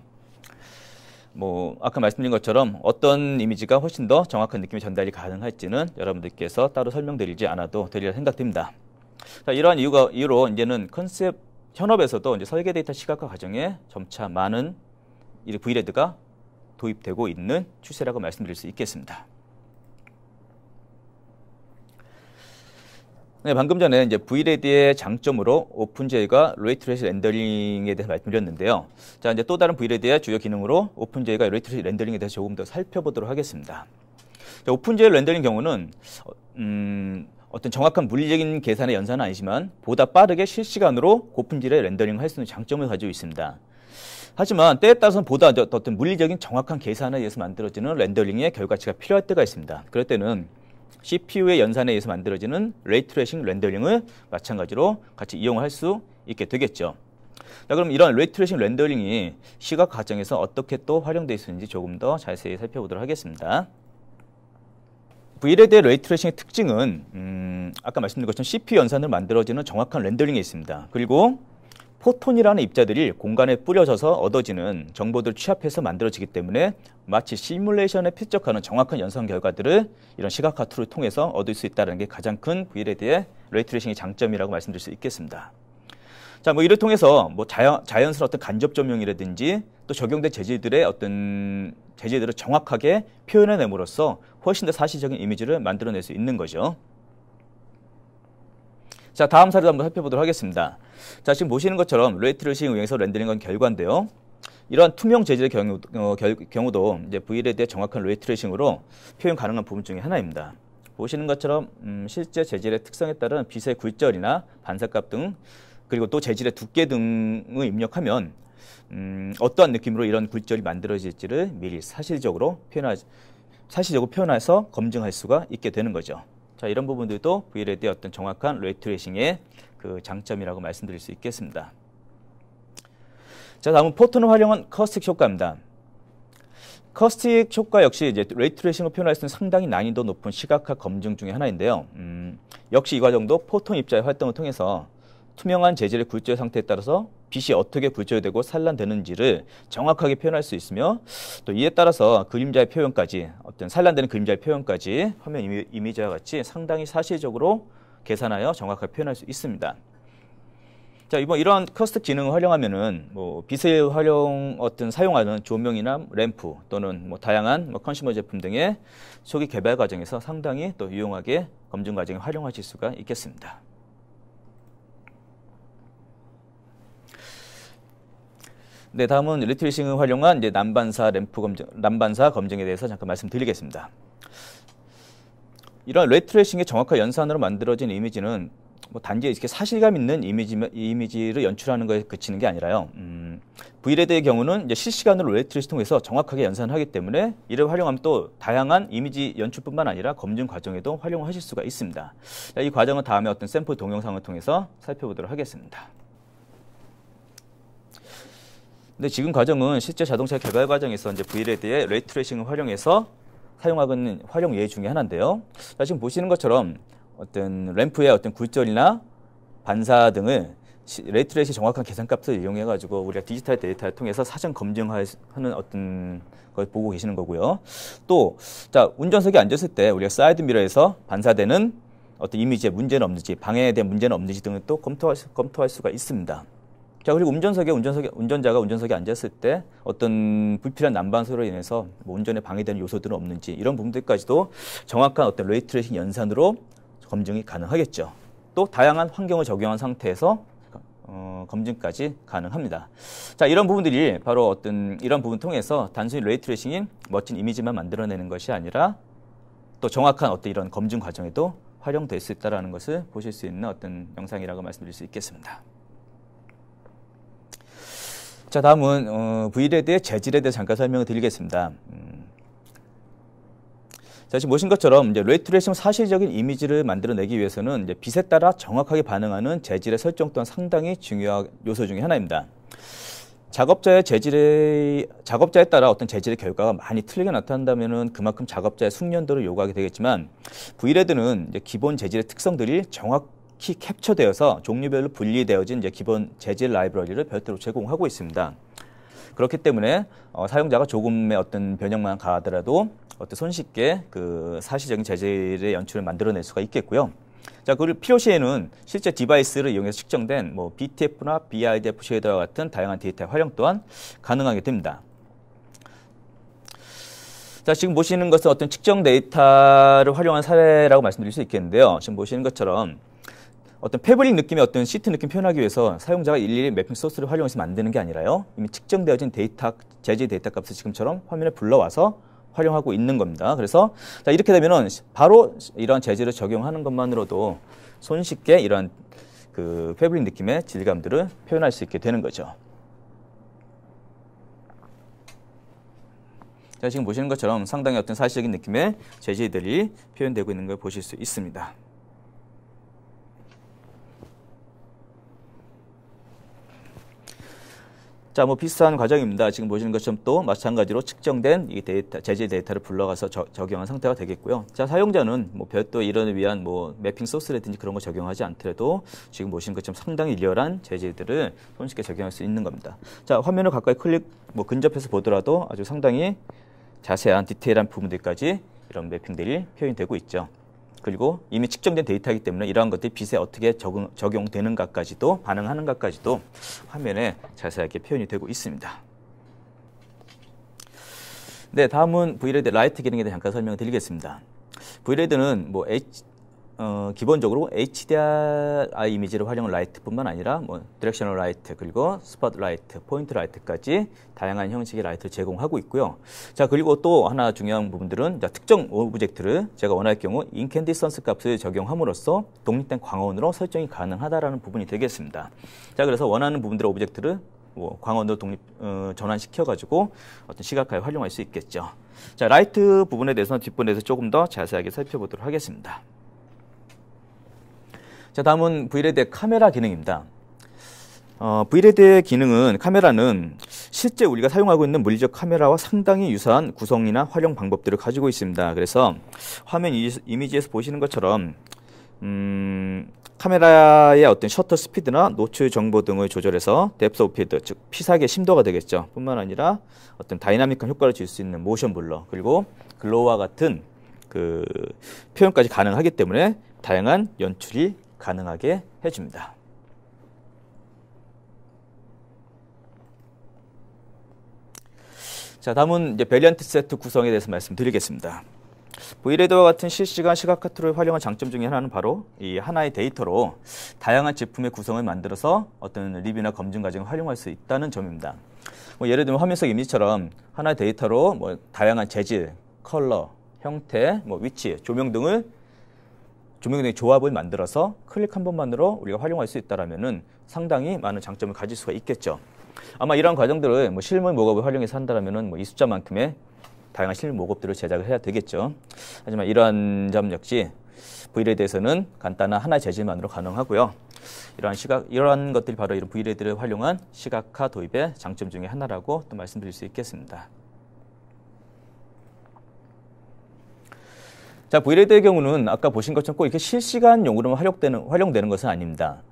Speaker 1: 뭐 아까 말씀드린 것처럼 어떤 이미지가 훨씬 더 정확한 느낌의 전달이 가능할지는 여러분들께서 따로 설명드리지 않아도 되리라 생각됩니다. 자, 이러한 이유로 이제는 컨셉 현업에서도 이제 설계 데이터 시각화 과정에 점차 많은 이 V레드가 도입되고 있는 추세라고 말씀드릴 수 있겠습니다. 네, 방금 전에 이제 V레드의 장점으로 오픈GI가 레이트레이스 렌더링에 대해서 말씀드렸는데요. 자, 이제 또 다른 V레드의 주요 기능으로 오픈GI가 레이트레이스 렌더링에 대해서 조금 더 살펴보도록 하겠습니다. 자, 오픈GI 렌더링 경우는 어떤 정확한 물리적인 계산의 연산은 아니지만 보다 빠르게 실시간으로 오픈GI의 렌더링을 할 수 있는 장점을 가지고 있습니다. 하지만 때에 따라서는 보다 어떤 물리적인 정확한 계산에 의해서 만들어지는 렌더링의 결과치가 필요할 때가 있습니다. 그럴 때는 CPU의 연산에 의해서 만들어지는 레이트레이싱 렌더링을 마찬가지로 같이 이용할 수 있게 되겠죠. 자, 그럼 이런 레이트레이싱 렌더링이 시각 과정에서 어떻게 또 활용되어 있는지 조금 더 자세히 살펴보도록 하겠습니다. V레드의 레이트레이싱의 특징은 아까 말씀드린 것처럼 CPU 연산으로 만들어지는 정확한 렌더링이 있습니다. 그리고 포톤이라는 입자들이 공간에 뿌려져서 얻어지는 정보들을 취합해서 만들어지기 때문에 마치 시뮬레이션에 필적하는 정확한 연산 결과들을 이런 시각화 툴을 통해서 얻을 수 있다는 게 가장 큰 V레드의 레이트레이싱의 장점이라고 말씀드릴 수 있겠습니다. 자, 뭐 이를 통해서 뭐 자연스러운 어떤 간접 조명이라든지 또 적용된 재질들의 어떤 재질들을 정확하게 표현해냄으로써 훨씬 더 사실적인 이미지를 만들어낼 수 있는 거죠. 자, 다음 사례도 한번 살펴보도록 하겠습니다. 자, 지금 보시는 것처럼 레이트레이싱을 이용해서 렌더링한 결과인데요. 이러한 투명 재질의 경우도 이제 V레드의 정확한 레이트레이싱으로 표현 가능한 부분 중에 하나입니다. 보시는 것처럼 실제 재질의 특성에 따른 빛의 굴절이나 반사값 등 그리고 또 재질의 두께 등을 입력하면 어떠한 느낌으로 이런 굴절이 만들어질지를 미리 사실적으로 표현해서 검증할 수가 있게 되는 거죠. 자, 이런 부분들도 V레드의 어떤 정확한 레이트레이싱의 그 장점이라고 말씀드릴 수 있겠습니다. 자, 다음은 포톤을 활용한 커스틱 효과입니다. 커스틱 효과 역시 이제 레이트레이싱을 표현할 수 있는 상당히 난이도 높은 시각화 검증 중에 하나인데요. 역시 이 과정도 포톤 입자의 활동을 통해서 투명한 재질의 굴절 상태에 따라서 빛이 어떻게 굴절되고 산란되는지를 정확하게 표현할 수 있으며 또 이에 따라서 그림자의 표현까지 어떤 산란되는 그림자의 표현까지 화면 이미지와 같이 상당히 사실적으로 계산하여 정확하게 표현할 수 있습니다. 자, 이런 커스틱 기능을 활용하면은 뭐 빛을 사용하는 조명이나 램프 또는 뭐 다양한 컨슈머 제품 등의 초기 개발 과정에서 상당히 또 유용하게 검증 과정에 활용하실 수가 있겠습니다. 네, 다음은 레이트레이싱을 활용한 이제 난반사 검증에 대해서 잠깐 말씀드리겠습니다. 이런 레이트레이싱의 정확한 연산으로 만들어진 이미지는 뭐 단지 이렇게 사실감 있는 이미지를 연출하는 것에 그치는 게 아니라요. V레드의 경우는 이제 실시간으로 레이트레이싱 통해서 정확하게 연산을 하기 때문에 이를 활용하면 또 다양한 이미지 연출뿐만 아니라 검증 과정에도 활용하실 수가 있습니다. 자, 이 과정은 다음에 어떤 샘플 동영상을 통해서 살펴보도록 하겠습니다. 근데 지금 과정은 실제 자동차 개발 과정에서 이제 V레드의 레이트레이싱을 활용해서 사용하고 있는 활용 예 중에 하나인데요. 자, 지금 보시는 것처럼 어떤 램프의 어떤 굴절이나 반사 등을 레이트레이싱 정확한 계산값을 이용해 가지고 우리가 디지털 데이터를 통해서 사전 검증하는 어떤 걸 보고 계시는 거고요. 또 자, 운전석에 앉았을 때 우리가 사이드 미러에서 반사되는 어떤 이미지에 문제는 없는지, 방해에 대한 문제는 없는지 등을 또 검토할 수가 있습니다. 자, 그리고 운전자가 운전석에 앉았을 때 어떤 불필요한 난방소로 인해서 뭐 운전에 방해되는 요소들은 없는지 이런 부분들까지도 정확한 어떤 레이트레이싱 연산으로 검증이 가능하겠죠. 또 다양한 환경을 적용한 상태에서 검증까지 가능합니다. 자, 이런 부분들이 바로 이런 부분 통해서 단순히 레이트레이싱인 멋진 이미지만 만들어내는 것이 아니라 또 정확한 어떤 이런 검증 과정에도 활용될 수 있다는 것을 보실 수 있는 어떤 영상이라고 말씀드릴 수 있겠습니다. 자, 다음은 V레드의 재질에 대해 잠깐 설명을 드리겠습니다. 자, 지금 보신 것처럼 이제 레이트레이싱 사실적인 이미지를 만들어내기 위해서는 이제 빛에 따라 정확하게 반응하는 재질의 설정 또한 상당히 중요한 요소 중에 하나입니다. 작업자에 따라 어떤 재질의 결과가 많이 틀리게 나타난다면은 그만큼 작업자의 숙련도를 요구하게 되겠지만 V레드는 이제 기본 재질의 특성들이 키 캡처되어서 종류별로 분리되어진 이제 기본 재질 라이브러리를 별도로 제공하고 있습니다. 그렇기 때문에 사용자가 조금의 어떤 변형만 가하더라도 손쉽게 그 사실적인 재질의 연출을 만들어낼 수가 있겠고요. 자, 그리고 필요시에는 실제 디바이스를 이용해서 측정된 뭐 BTF나 BIDF 쉐이더와 같은 다양한 데이터의 활용 또한 가능하게 됩니다. 자, 지금 보시는 것은 어떤 측정 데이터를 활용한 사례라고 말씀드릴 수 있겠는데요. 지금 보시는 것처럼 어떤 패브릭 느낌의 어떤 시트 느낌 표현하기 위해서 사용자가 일일이 매핑 소스를 활용해서 만드는 게 아니라요. 이미 측정되어진 데이터, 재질 데이터 값을 지금처럼 화면에 불러와서 활용하고 있는 겁니다. 그래서 자, 이렇게 되면은 바로 이런 재질을 적용하는 것만으로도 손쉽게 이런 그 패브릭 느낌의 질감들을 표현할 수 있게 되는 거죠. 자, 지금 보시는 것처럼 상당히 어떤 사실적인 느낌의 재질들이 표현되고 있는 걸 보실 수 있습니다. 자, 뭐 비슷한 과정입니다. 지금 보시는 것처럼 또 마찬가지로 측정된 이 데이터, 재질 데이터를 불러가서 적용한 상태가 되겠고요. 자, 사용자는 뭐 별도 이론을 위한 뭐 매핑 소스라든지 그런 거 적용하지 않더라도 지금 보시는 것처럼 상당히 리얼한 재질들을 손쉽게 적용할 수 있는 겁니다. 자, 화면을 가까이 뭐 근접해서 보더라도 아주 상당히 자세한 디테일한 부분들까지 이런 매핑들이 표현이 되고 있죠. 그리고 이미 측정된 데이터이기 때문에 이러한 것들이 빛에 어떻게 적용되는가까지도 반응하는가까지도 화면에 자세하게 표현이 되고 있습니다. 네, 다음은 Vrad 라이트 기능에 대해 잠깐 설명을 드리겠습니다. Vrad는 뭐 기본적으로 HDRI 이미지를 활용한 라이트뿐만 아니라 뭐 디렉셔널 라이트 그리고 스팟 라이트, 포인트 라이트까지 다양한 형식의 라이트를 제공하고 있고요. 자, 그리고 또 하나 중요한 부분들은 자, 특정 오브젝트를 제가 원할 경우 인캔디선스 값을 적용함으로써 독립된 광원으로 설정이 가능하다라는 부분이 되겠습니다. 자, 그래서 원하는 부분들의 오브젝트를 뭐 광원으로 전환시켜가지고 어떤 시각화에 활용할 수 있겠죠. 자, 라이트 부분에 대해서는 뒷부분에서 조금 더 자세하게 살펴보도록 하겠습니다. 자, 다음은 Vrad의 카메라 기능입니다. Vrad의 기능은 카메라는 실제 우리가 사용하고 있는 물리적 카메라와 상당히 유사한 구성이나 활용 방법들을 가지고 있습니다. 그래서 화면 이미지에서 보시는 것처럼 카메라의 어떤 셔터 스피드나 노출 정보 등을 조절해서 뎁스 오브 필드, 즉 피사계 심도가 되겠죠. 뿐만 아니라 어떤 다이나믹한 효과를 줄 수 있는 모션 블러 그리고 글로우와 같은 그 표현까지 가능하기 때문에 다양한 연출이 가능하게 해줍니다. 자, 다음은 이제 베리언트 세트 구성에 대해서 말씀드리겠습니다. Vrad와 같은 실시간 시각화 툴을 활용한 장점 중에 하나는 바로 이 하나의 데이터로 다양한 제품의 구성을 만들어서 어떤 리뷰나 검증 과정을 활용할 수 있다는 점입니다. 뭐 예를 들면 화면 속 이미지처럼 하나의 데이터로 뭐 다양한 재질, 컬러, 형태, 뭐 위치, 조명 등의 조합을 만들어서 클릭 한 번만으로 우리가 활용할 수 있다라면은 상당히 많은 장점을 가질 수가 있겠죠. 아마 이러한 과정들을 뭐 실물 모급을 활용해서 한다라면은 뭐 이 숫자만큼의 다양한 실물 모급들을 제작을 해야 되겠죠. 하지만 이러한 점 역시 Vrad에서는 간단한 하나의 재질만으로 가능하고요. 이러한 것들이 바로 이런 Vrad를 활용한 시각화 도입의 장점 중에 하나라고 또 말씀드릴 수 있겠습니다. 자, Vrad의 경우는 아까 보신 것처럼 꼭 이렇게 실시간용으로만 활용되는 것은 아닙니다.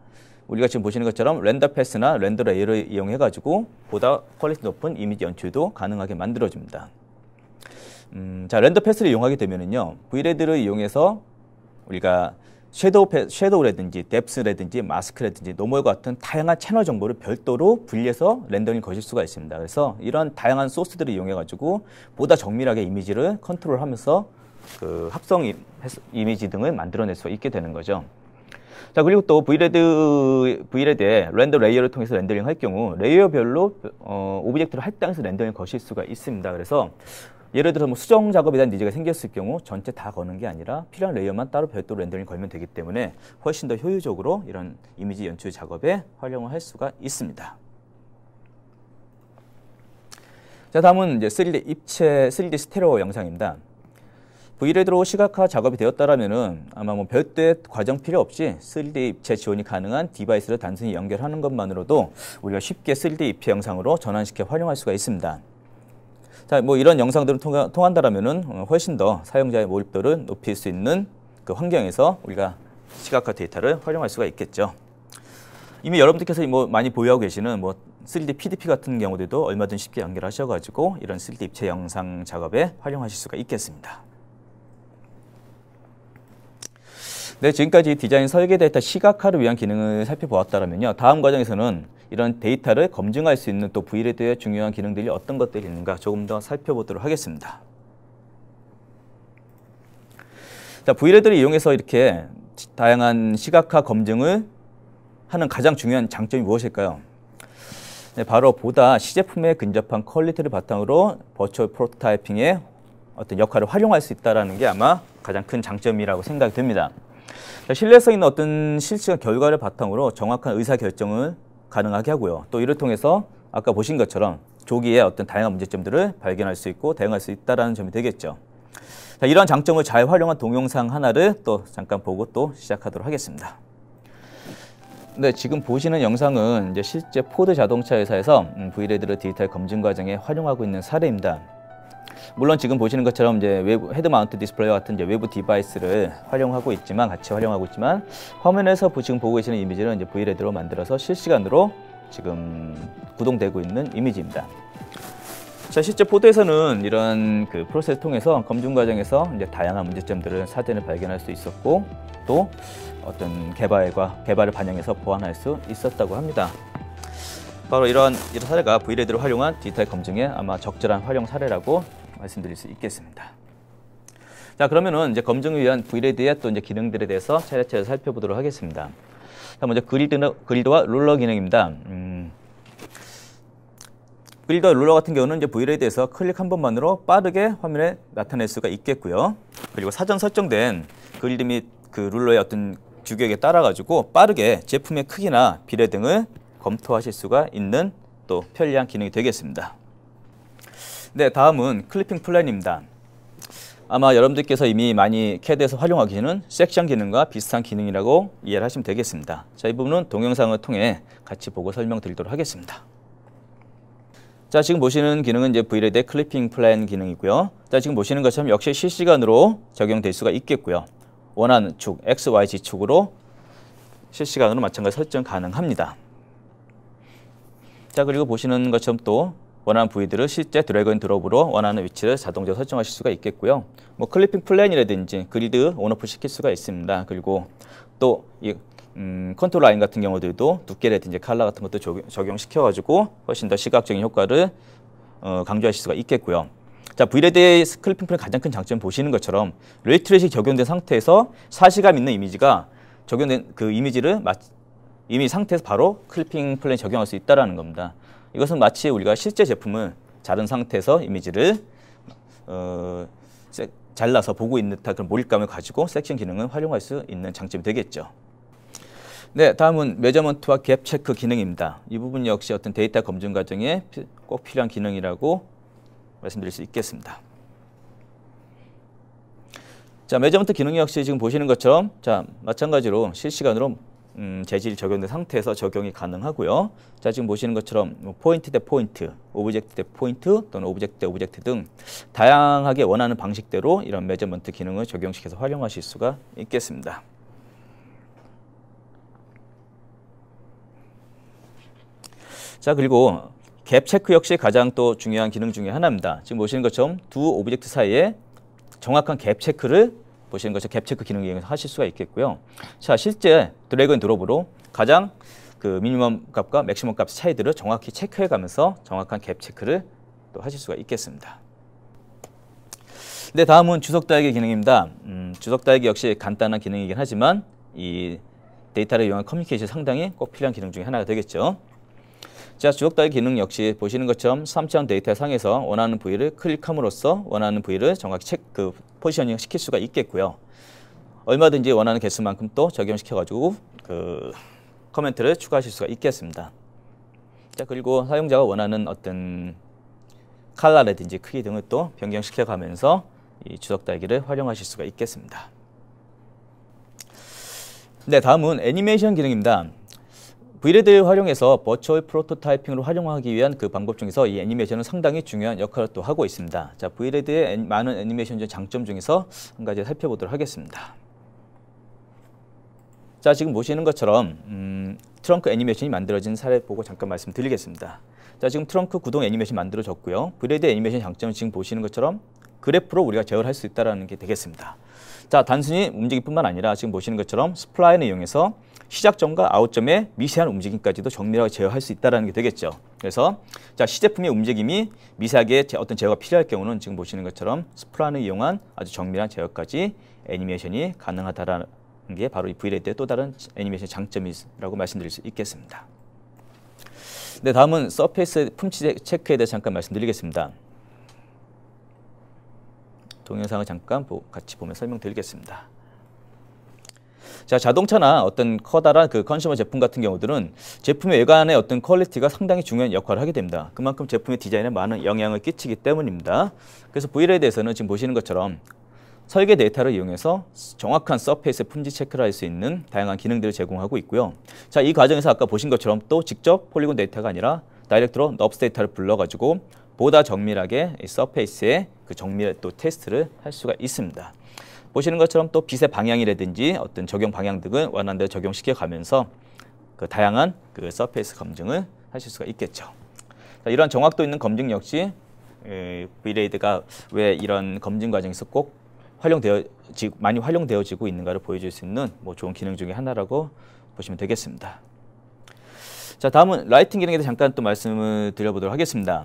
Speaker 1: 우리가 지금 보시는 것처럼 렌더 패스나 렌더 레이어를 이용해가지고 보다 퀄리티 높은 이미지 연출도 가능하게 만들어줍니다. 자, 렌더 패스를 이용하게 되면은요, Vrad를 이용해서 우리가 섀도우라든지 뎁스라든지 마스크라든지 노멀 같은 다양한 채널 정보를 별도로 분리해서 렌더링 거실 수가 있습니다. 그래서 이런 다양한 소스들을 이용해가지고 보다 정밀하게 이미지를 컨트롤하면서 그 합성 이미지 등을 만들어낼 수 있게 되는 거죠. 자, 그리고 또 Vrad의 렌더 레이어를 통해서 렌더링 할 경우 레이어별로 오브젝트를 할당해서 렌더링 거실 수가 있습니다. 그래서 예를 들어서 뭐 수정 작업에 대한 니즈가 생겼을 경우 전체 다 거는 게 아니라 필요한 레이어만 따로 별도로 렌더링 걸면 되기 때문에 훨씬 더 효율적으로 이런 이미지 연출 작업에 활용을 할 수가 있습니다. 자, 다음은 이제 3D 스테레오 영상입니다. Vrad로 시각화 작업이 되었다라면은 아마 뭐 별도의 과정 필요 없이 3D 입체 지원이 가능한 디바이스를 단순히 연결하는 것만으로도 우리가 쉽게 3D 입체 영상으로 전환시켜 활용할 수가 있습니다. 자, 뭐 이런 영상들을 통한다라면은 훨씬 더 사용자의 몰입도를 높일 수 있는 그 환경에서 우리가 시각화 데이터를 활용할 수가 있겠죠. 이미 여러분들께서 많이 보유하고 계시는 3D PDP 같은 경우들도 얼마든 쉽게 연결하셔가지고 이런 3D 입체 영상 작업에 활용하실 수가 있겠습니다. 네, 지금까지 디자인 설계 데이터 시각화를 위한 기능을 살펴보았다면요. 다음 과정에서는 이런 데이터를 검증할 수 있는 또 V레드의 중요한 기능들이 어떤 것들이 있는가 조금 더 살펴보도록 하겠습니다. 자, V레드를 이용해서 이렇게 다양한 시각화 검증을 하는 가장 중요한 장점이 무엇일까요? 네, 바로 보다 시제품에 근접한 퀄리티를 바탕으로 버추얼 프로토타이핑의 어떤 역할을 활용할 수 있다는 게 아마 가장 큰 장점이라고 생각이 듭니다. 신뢰성 있는 어떤 실시간 결과를 바탕으로 정확한 의사결정을 가능하게 하고요. 또 이를 통해서 아까 보신 것처럼 조기에 어떤 다양한 문제점들을 발견할 수 있고 대응할 수 있다는 점이 되겠죠. 자, 이러한 장점을 잘 활용한 동영상 하나를 또 잠깐 보고 또 시작하도록 하겠습니다. 네, 지금 보시는 영상은 이제 실제 포드 자동차 회사에서 V레드를 디지털 검증 과정에 활용하고 있는 사례입니다. 물론 지금 보시는 것처럼 이제 외부 헤드 마운트 디스플레이와 같은 이제 외부 디바이스를 같이 활용하고 있지만 화면에서 지금 보고 계시는 이미지는 이제 V레드로 만들어서 실시간으로 지금 구동되고 있는 이미지입니다. 자, 실제 포드에서는 이런 그 프로세스를 통해서 검증 과정에서 이제 다양한 문제점들을 사전에 발견할 수 있었고 또 어떤 개발을 반영해서 보완할 수 있었다고 합니다. 바로 이런 사례가 V레드를 활용한 디지털 검증의 아마 적절한 활용 사례라고 말씀드릴 수 있겠습니다. 자, 그러면은 이제 검증을 위한 V레드의 또 이제 기능들에 대해서 차례차례 살펴보도록 하겠습니다. 자, 먼저 그리드와 룰러 기능입니다. 그리드와 룰러 같은 경우는 이제 V레드에서 클릭 한 번만으로 빠르게 화면에 나타낼 수가 있겠고요. 그리고 사전 설정된 그리드 및 그 룰러의 어떤 규격에 따라 가지고 빠르게 제품의 크기나 비례 등을 검토하실 수가 있는 또 편리한 기능이 되겠습니다. 네, 다음은 클리핑 플랜입니다. 아마 여러분들께서 이미 많이 CAD에서 활용하고 계시는 섹션 기능과 비슷한 기능이라고 이해를 하시면 되겠습니다. 자, 이 부분은 동영상을 통해 같이 보고 설명드리도록 하겠습니다. 자, 지금 보시는 기능은 이제 V레드의 클리핑 플랜 기능이고요. 자, 지금 보시는 것처럼 역시 실시간으로 적용될 수가 있겠고요. 원하는 축, X, Y, Z 축으로 실시간으로 마찬가지 설정 가능합니다. 자, 그리고 보시는 것처럼 또 원하는 부위들을 실제 드래그 앤 드롭으로 원하는 위치를 자동적으로 설정하실 수가 있겠고요. 클리핑 플랜이라든지 그리드 온오프 시킬 수가 있습니다. 그리고 또 이 컨트롤 라인 같은 경우들도 두께라든지 컬러 같은 것도 적용시켜가지고 훨씬 더 시각적인 효과를 강조하실 수가 있겠고요. 자, V레드의 클리핑 플랜 가장 큰 장점 보시는 것처럼 레이트레이싱이 적용된 상태에서 사시감 있는 이미지가 적용된 그 이미지를 이미 상태에서 바로 클리핑 플랜 적용할 수 있다는 겁니다. 이것은 마치 우리가 실제 제품을 자른 상태에서 이미지를 잘라서 보고 있는 듯한 그런 몰입감을 가지고 섹션 기능을 활용할 수 있는 장점이 되겠죠. 네, 다음은 메저먼트와 갭 체크 기능입니다. 이 부분 역시 어떤 데이터 검증 과정에 꼭 필요한 기능이라고 말씀드릴 수 있겠습니다. 자, 메저먼트 기능 역시 지금 보시는 것처럼 자, 마찬가지로 실시간으로 재질이 적용된 상태에서 적용이 가능하고요. 자, 지금 보시는 것처럼 포인트 대 포인트, 오브젝트 대 포인트 또는 오브젝트 대 오브젝트 등 다양하게 원하는 방식대로 이런 메저먼트 기능을 적용시켜서 활용하실 수가 있겠습니다. 자, 그리고 갭 체크 역시 가장 또 중요한 기능 중에 하나입니다. 지금 보시는 것처럼 두 오브젝트 사이에 정확한 갭 체크를 보시는 것처럼 갭 체크 기능을 이용해서 하실 수가 있겠고요. 자, 실제 드래그 앤 드롭으로 가장 그 미니멈 값과 맥시멈 값 차이들을 정확히 체크해 가면서 정확한 갭 체크를 또 하실 수가 있겠습니다. 네, 다음은 주석 달기 기능입니다. 주석 달기 역시 간단한 기능이긴 하지만 이 데이터를 이용한 커뮤니케이션 상당히 꼭 필요한 기능 중에 하나가 되겠죠. 자, 주석 달기 기능 역시 보시는 것처럼 3차원 데이터 상에서 원하는 부위를 클릭함으로써 원하는 부위를 정확히 포지셔닝 시킬 수가 있겠고요. 얼마든지 원하는 개수만큼 또 적용시켜가지고 그 커멘트를 추가하실 수가 있겠습니다. 자, 그리고 사용자가 원하는 어떤 컬러라든지 크기 등을 또 변경시켜가면서 이 주석 달기를 활용하실 수가 있겠습니다. 네, 다음은 애니메이션 기능입니다. V레드를 활용해서 버추얼 프로토타이핑으로 활용하기 위한 그 방법 중에서 이 애니메이션은 상당히 중요한 역할을 또 하고 있습니다. 자, V레드의 많은 애니메이션 장점 중에서 한 가지 살펴보도록 하겠습니다. 자, 지금 보시는 것처럼 트렁크 애니메이션이 만들어진 사례 보고 잠깐 말씀드리겠습니다. 자, 지금 트렁크 구동 애니메이션 만들어졌고요. 브레이드 애니메이션 장점은 지금 보시는 것처럼 그래프로 우리가 제어를 할 수 있다는 게 되겠습니다. 자, 단순히 움직임뿐만 아니라 지금 보시는 것처럼 스플라인을 이용해서 시작점과 아웃점의 미세한 움직임까지도 정밀하게 제어할 수 있다는 게 되겠죠. 그래서 자, 시제품의 움직임이 미세하게 어떤 제어가 필요할 경우는 지금 보시는 것처럼 스플라인을 이용한 아주 정밀한 제어까지 애니메이션이 가능하다라는 게 바로 이 V레이드의 또 다른 애니메이션 장점이라고 말씀드릴 수 있겠습니다. 네, 다음은 서페이스 품질 체크에 대해서 잠깐 말씀드리겠습니다. 동영상을 잠깐 같이 보면 설명드리겠습니다. 자, 자동차나 어떤 커다란 그 컨슈머 제품 같은 경우들은 제품의 외관의 어떤 퀄리티가 상당히 중요한 역할을 하게 됩니다. 그만큼 제품의 디자인에 많은 영향을 끼치기 때문입니다. 그래서 V레이드에서는 지금 보시는 것처럼 설계 데이터를 이용해서 정확한 서페이스 품질 체크를 할 수 있는 다양한 기능들을 제공하고 있고요. 자, 이 과정에서 아까 보신 것처럼 또 직접 폴리곤 데이터가 아니라 다이렉트로 넙스 데이터를 불러가지고 보다 정밀하게 이 서페이스의 그 정밀 또 테스트를 할 수가 있습니다. 보시는 것처럼 또 빛의 방향이라든지 어떤 적용 방향 등을 원하는 대로 적용시켜 가면서 그 다양한 그 서페이스 검증을 하실 수가 있겠죠. 자, 이러한 정확도 있는 검증 역시 V레이드가 왜 이런 검증 과정에서 꼭 많이 활용되어지고 있는가를 보여줄 수 있는 뭐 좋은 기능 중에 하나라고 보시면 되겠습니다. 자, 다음은 라이팅 기능에 대해 잠깐 또 말씀을 드려보도록 하겠습니다.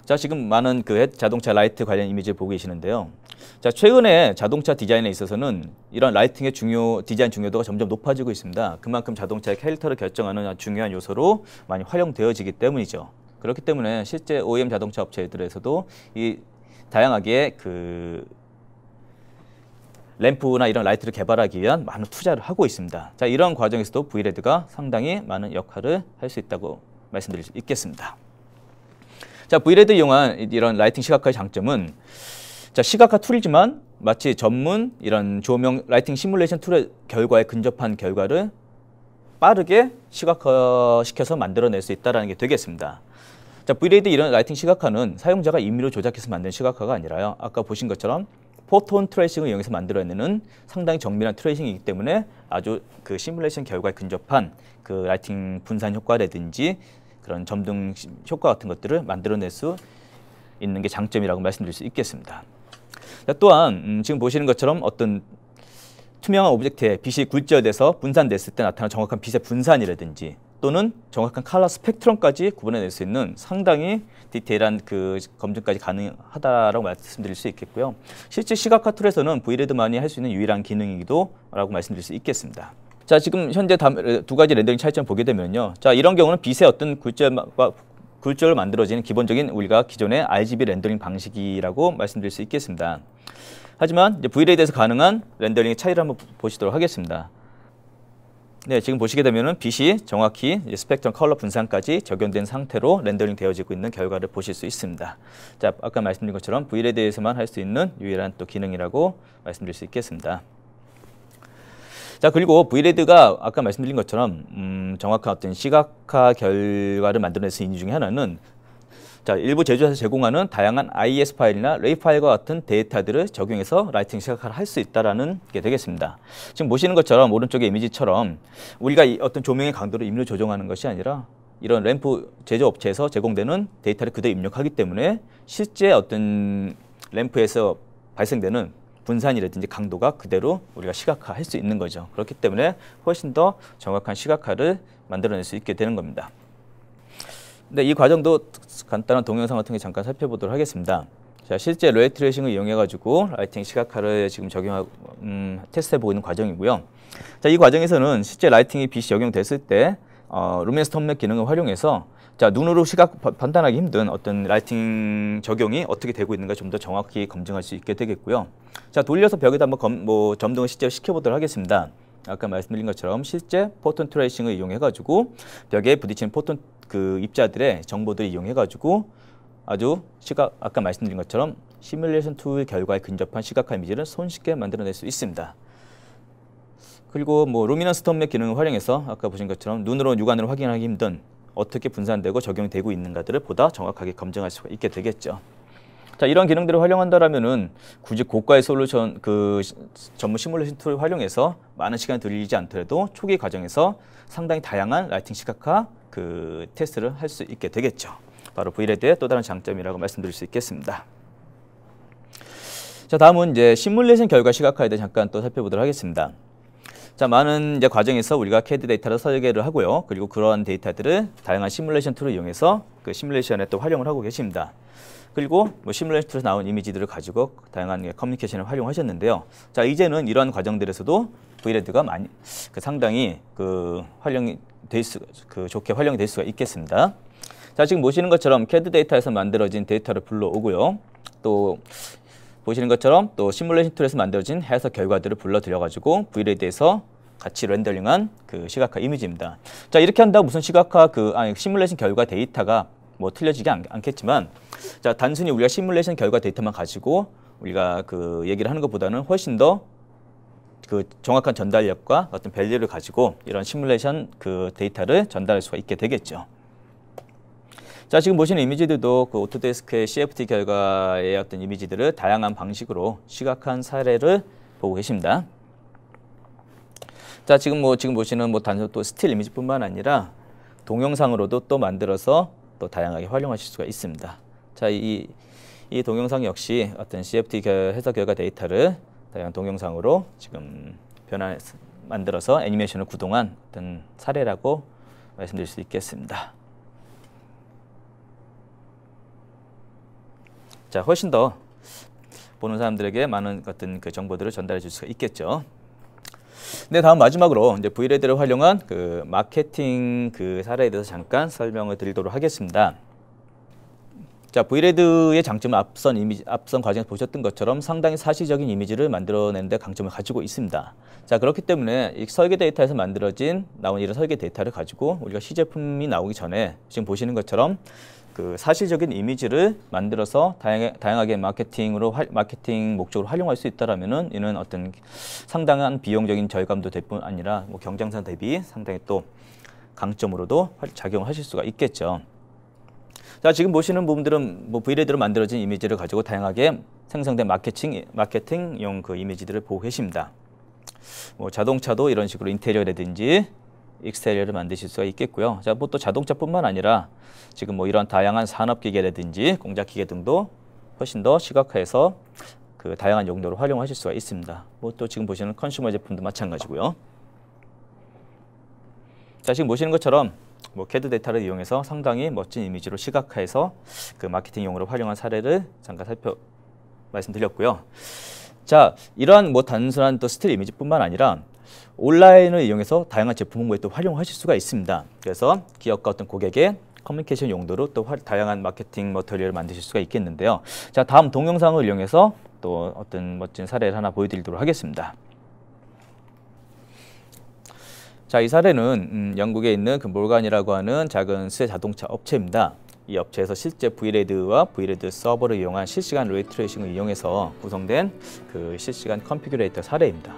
Speaker 1: 자, 지금 많은 그 자동차 라이트 관련 이미지를 보고 계시는데요. 자, 최근에 자동차 디자인에 있어서는 이런 라이팅의 디자인 중요도가 점점 높아지고 있습니다. 그만큼 자동차의 캐릭터를 결정하는 중요한 요소로 많이 활용되어지기 때문이죠. 그렇기 때문에 실제 OEM 자동차 업체들에서도 이 다양하게 그 램프나 이런 라이트를 개발하기 위한 많은 투자를 하고 있습니다. 자, 이런 과정에서도 V레이드가 상당히 많은 역할을 할 수 있다고 말씀드릴 수 있겠습니다. 자, V레이드 이용한 이런 라이팅 시각화의 장점은 자, 시각화 툴이지만 마치 전문 이런 조명 라이팅 시뮬레이션 툴의 결과에 근접한 결과를 빠르게 시각화시켜서 만들어낼 수 있다는 게 되겠습니다. 자, V레이드 이런 라이팅 시각화는 사용자가 임의로 조작해서 만든 시각화가 아니라요. 아까 보신 것처럼 포톤 트레이싱을 이용해서 만들어내는 상당히 정밀한 트레이싱이기 때문에 아주 그 시뮬레이션 결과에 근접한 그 라이팅 분산 효과라든지 그런 점등 효과 같은 것들을 만들어낼 수 있는 게 장점이라고 말씀드릴 수 있겠습니다. 자, 또한 지금 보시는 것처럼 어떤 투명한 오브젝트에 빛이 굴절돼서 분산됐을 때 나타나는 정확한 빛의 분산이라든지 또는 정확한 컬러 스펙트럼까지 구분해낼 수 있는 상당히 디테일한 그 검증까지 가능하다라고 말씀드릴 수 있겠고요. 실제 시각화 툴에서는 V레이드만이 할 수 있는 유일한 기능이기도 라고 말씀드릴 수 있겠습니다. 자, 지금 현재 두 가지 렌더링 차이점 보게 되면요. 자, 이런 경우는 빛의 어떤 굴절을 만들어지는 기본적인 우리가 기존의 RGB 렌더링 방식이라고 말씀드릴 수 있겠습니다. 하지만 이제 V레이드에서 가능한 렌더링의 차이를 한번 보시도록 하겠습니다. 네, 지금 보시게 되면은 빛이 정확히 스펙트럼 컬러 분산까지 적용된 상태로 렌더링 되어지고 있는 결과를 보실 수 있습니다. 자, 아까 말씀드린 것처럼 V레이드에서만 할 수 있는 유일한 또 기능이라고 말씀드릴 수 있겠습니다. 자, 그리고 V레이드가 아까 말씀드린 것처럼 정확한 어떤 시각화 결과를 만들어낼 수 있는 이유 중에 하나는 자, 일부 제조사에서 제공하는 다양한 IES 파일이나 레이 파일과 같은 데이터들을 적용해서 라이팅 시각화를 할 수 있다는 게 되겠습니다. 지금 보시는 것처럼 오른쪽의 이미지처럼 우리가 어떤 조명의 강도를 임의로 조정하는 것이 아니라 이런 램프 제조업체에서 제공되는 데이터를 그대로 입력하기 때문에 실제 어떤 램프에서 발생되는 분산이라든지 강도가 그대로 우리가 시각화할 수 있는 거죠. 그렇기 때문에 훨씬 더 정확한 시각화를 만들어낼 수 있게 되는 겁니다. 네, 이 과정도 간단한 동영상 같은 게 잠깐 살펴보도록 하겠습니다. 자, 실제 레이 트레이싱을 이용해가지고 라이팅 시각화를 지금 적용하고 테스트해보고 있는 과정이고요. 자, 이 과정에서는 실제 라이팅이 빛이 적용됐을 때 루미너스 톱맵 기능을 활용해서 자, 눈으로 판단하기 힘든 어떤 라이팅 적용이 어떻게 되고 있는가 좀 더 정확히 검증할 수 있게 되겠고요. 자, 돌려서 벽에다 한번 점등을 실제로 시켜보도록 하겠습니다. 아까 말씀드린 것처럼 실제 포톤 트레이싱을 이용해가지고 벽에 부딪히는 포톤 그 입자들의 정보들을 이용해가지고 아주 아까 말씀드린 것처럼 시뮬레이션 툴 결과에 근접한 시각화 이미지를 손쉽게 만들어낼 수 있습니다. 그리고 루미너스 톱맵 기능을 활용해서 아까 보신 것처럼 눈으로 육안으로 확인하기 힘든 어떻게 분산되고 적용되고 있는가들을 보다 정확하게 검증할 수가 있게 되겠죠. 자, 이런 기능들을 활용한다라면은 굳이 고가의 솔루션 전문 시뮬레이션 툴을 활용해서 많은 시간이 들이지 않더라도 초기 과정에서 상당히 다양한 라이팅 시각화 테스트를 할 수 있게 되겠죠. 바로 V레드의 또 다른 장점이라고 말씀드릴 수 있겠습니다. 자, 다음은 이제 시뮬레이션 결과 시각화에 대해 잠깐 또 살펴보도록 하겠습니다. 자, 많은 이제 과정에서 우리가 CAD 데이터를 설계를 하고요. 그리고 그러한 데이터들을 다양한 시뮬레이션 툴을 이용해서 그 시뮬레이션에 또 활용을 하고 계십니다. 그리고 뭐 시뮬레이션 툴에서 나온 이미지들을 가지고 다양한 커뮤니케이션을 활용하셨는데요. 자, 이제는 이러한 과정들에서도 V레드가 상당히 좋게 활용이 될 수가 있겠습니다. 자, 지금 보시는 것처럼 CAD 데이터에서 만들어진 데이터를 불러오고요. 또 보시는 것처럼 또 시뮬레이션 툴에서 만들어진 해석 결과들을 불러들여가지고 V레드에서 같이 렌더링한 시각화 이미지입니다. 자, 이렇게 한다고 무슨 시뮬레이션 결과 데이터가 뭐 틀려지지 않겠지만, 자, 단순히 우리가 시뮬레이션 결과 데이터만 가지고 우리가 얘기를 하는 것보다는 훨씬 더 정확한 전달력과 어떤 밸류를 가지고 이런 시뮬레이션 데이터를 전달할 수가 있게 되겠죠. 자, 지금 보시는 이미지들도 오토데스크의 CFD 결과의 어떤 이미지들을 다양한 방식으로 시각화한 사례를 보고 계십니다. 자, 지금 보시는 단순 또 스틸 이미지뿐만 아니라 동영상으로도 또 만들어서 또 다양하게 활용하실 수가 있습니다. 자, 이 동영상 역시 어떤 CFD 해석 결과 데이터를 다양한 동영상으로 지금 만들어서 애니메이션을 구동한 어떤 사례라고 말씀드릴 수 있겠습니다. 자, 훨씬 더 보는 사람들에게 많은 어떤 정보들을 전달해 줄 수가 있겠죠. 네, 다음 마지막으로 이제 V레드를 활용한 마케팅 사례에 대해서 잠깐 설명을 드리도록 하겠습니다. 자, V레드의 장점은 앞선 과정에서 보셨던 것처럼 상당히 사실적인 이미지를 만들어내는 데 강점을 가지고 있습니다. 자, 그렇기 때문에 이 설계 데이터에서 나온 이런 설계 데이터를 가지고 우리가 시제품이 나오기 전에 지금 보시는 것처럼 사실적인 이미지를 만들어서 다양하게 마케팅 목적으로 활용할 수 있다라면은 이는 어떤 상당한 비용적인 절감도 될 뿐 아니라 경쟁사 대비 상당히 또 강점으로도 작용하실 수가 있겠죠. 자, 지금 보시는 부분들은 V레드로 만들어진 이미지를 가지고 다양하게 생성된 마케팅용 이미지들을 보고 계십니다. 자동차도 이런 식으로 인테리어라든지 익스테리어를 만드실 수가 있겠고요. 자, 또 자동차뿐만 아니라 지금 이런 다양한 산업기계라든지 공작기계 등도 훨씬 더 시각화해서 다양한 용도로 활용하실 수가 있습니다. 또 지금 보시는 컨슈머 제품도 마찬가지고요. 자, 지금 보시는 것처럼 CAD 데이터를 이용해서 상당히 멋진 이미지로 시각화해서 마케팅용으로 활용한 사례를 잠깐 말씀드렸고요. 자, 이러한 단순한 또 스틸 이미지뿐만 아니라 온라인을 이용해서 다양한 제품 홍보에 또 활용하실 수가 있습니다. 그래서 기업과 어떤 고객의 커뮤니케이션 용도로 또 다양한 마케팅 머터리얼을 만드실 수가 있겠는데요. 자, 다음 동영상을 이용해서 또 어떤 멋진 사례를 하나 보여드리도록 하겠습니다. 자, 이 사례는 영국에 있는 몰간이라고 하는 작은 수제 자동차 업체입니다. 이 업체에서 실제 V레드와 V레드 서버를 이용한 실시간 레이트레이싱을 이용해서 구성된 실시간 컨피규레이터 사례입니다.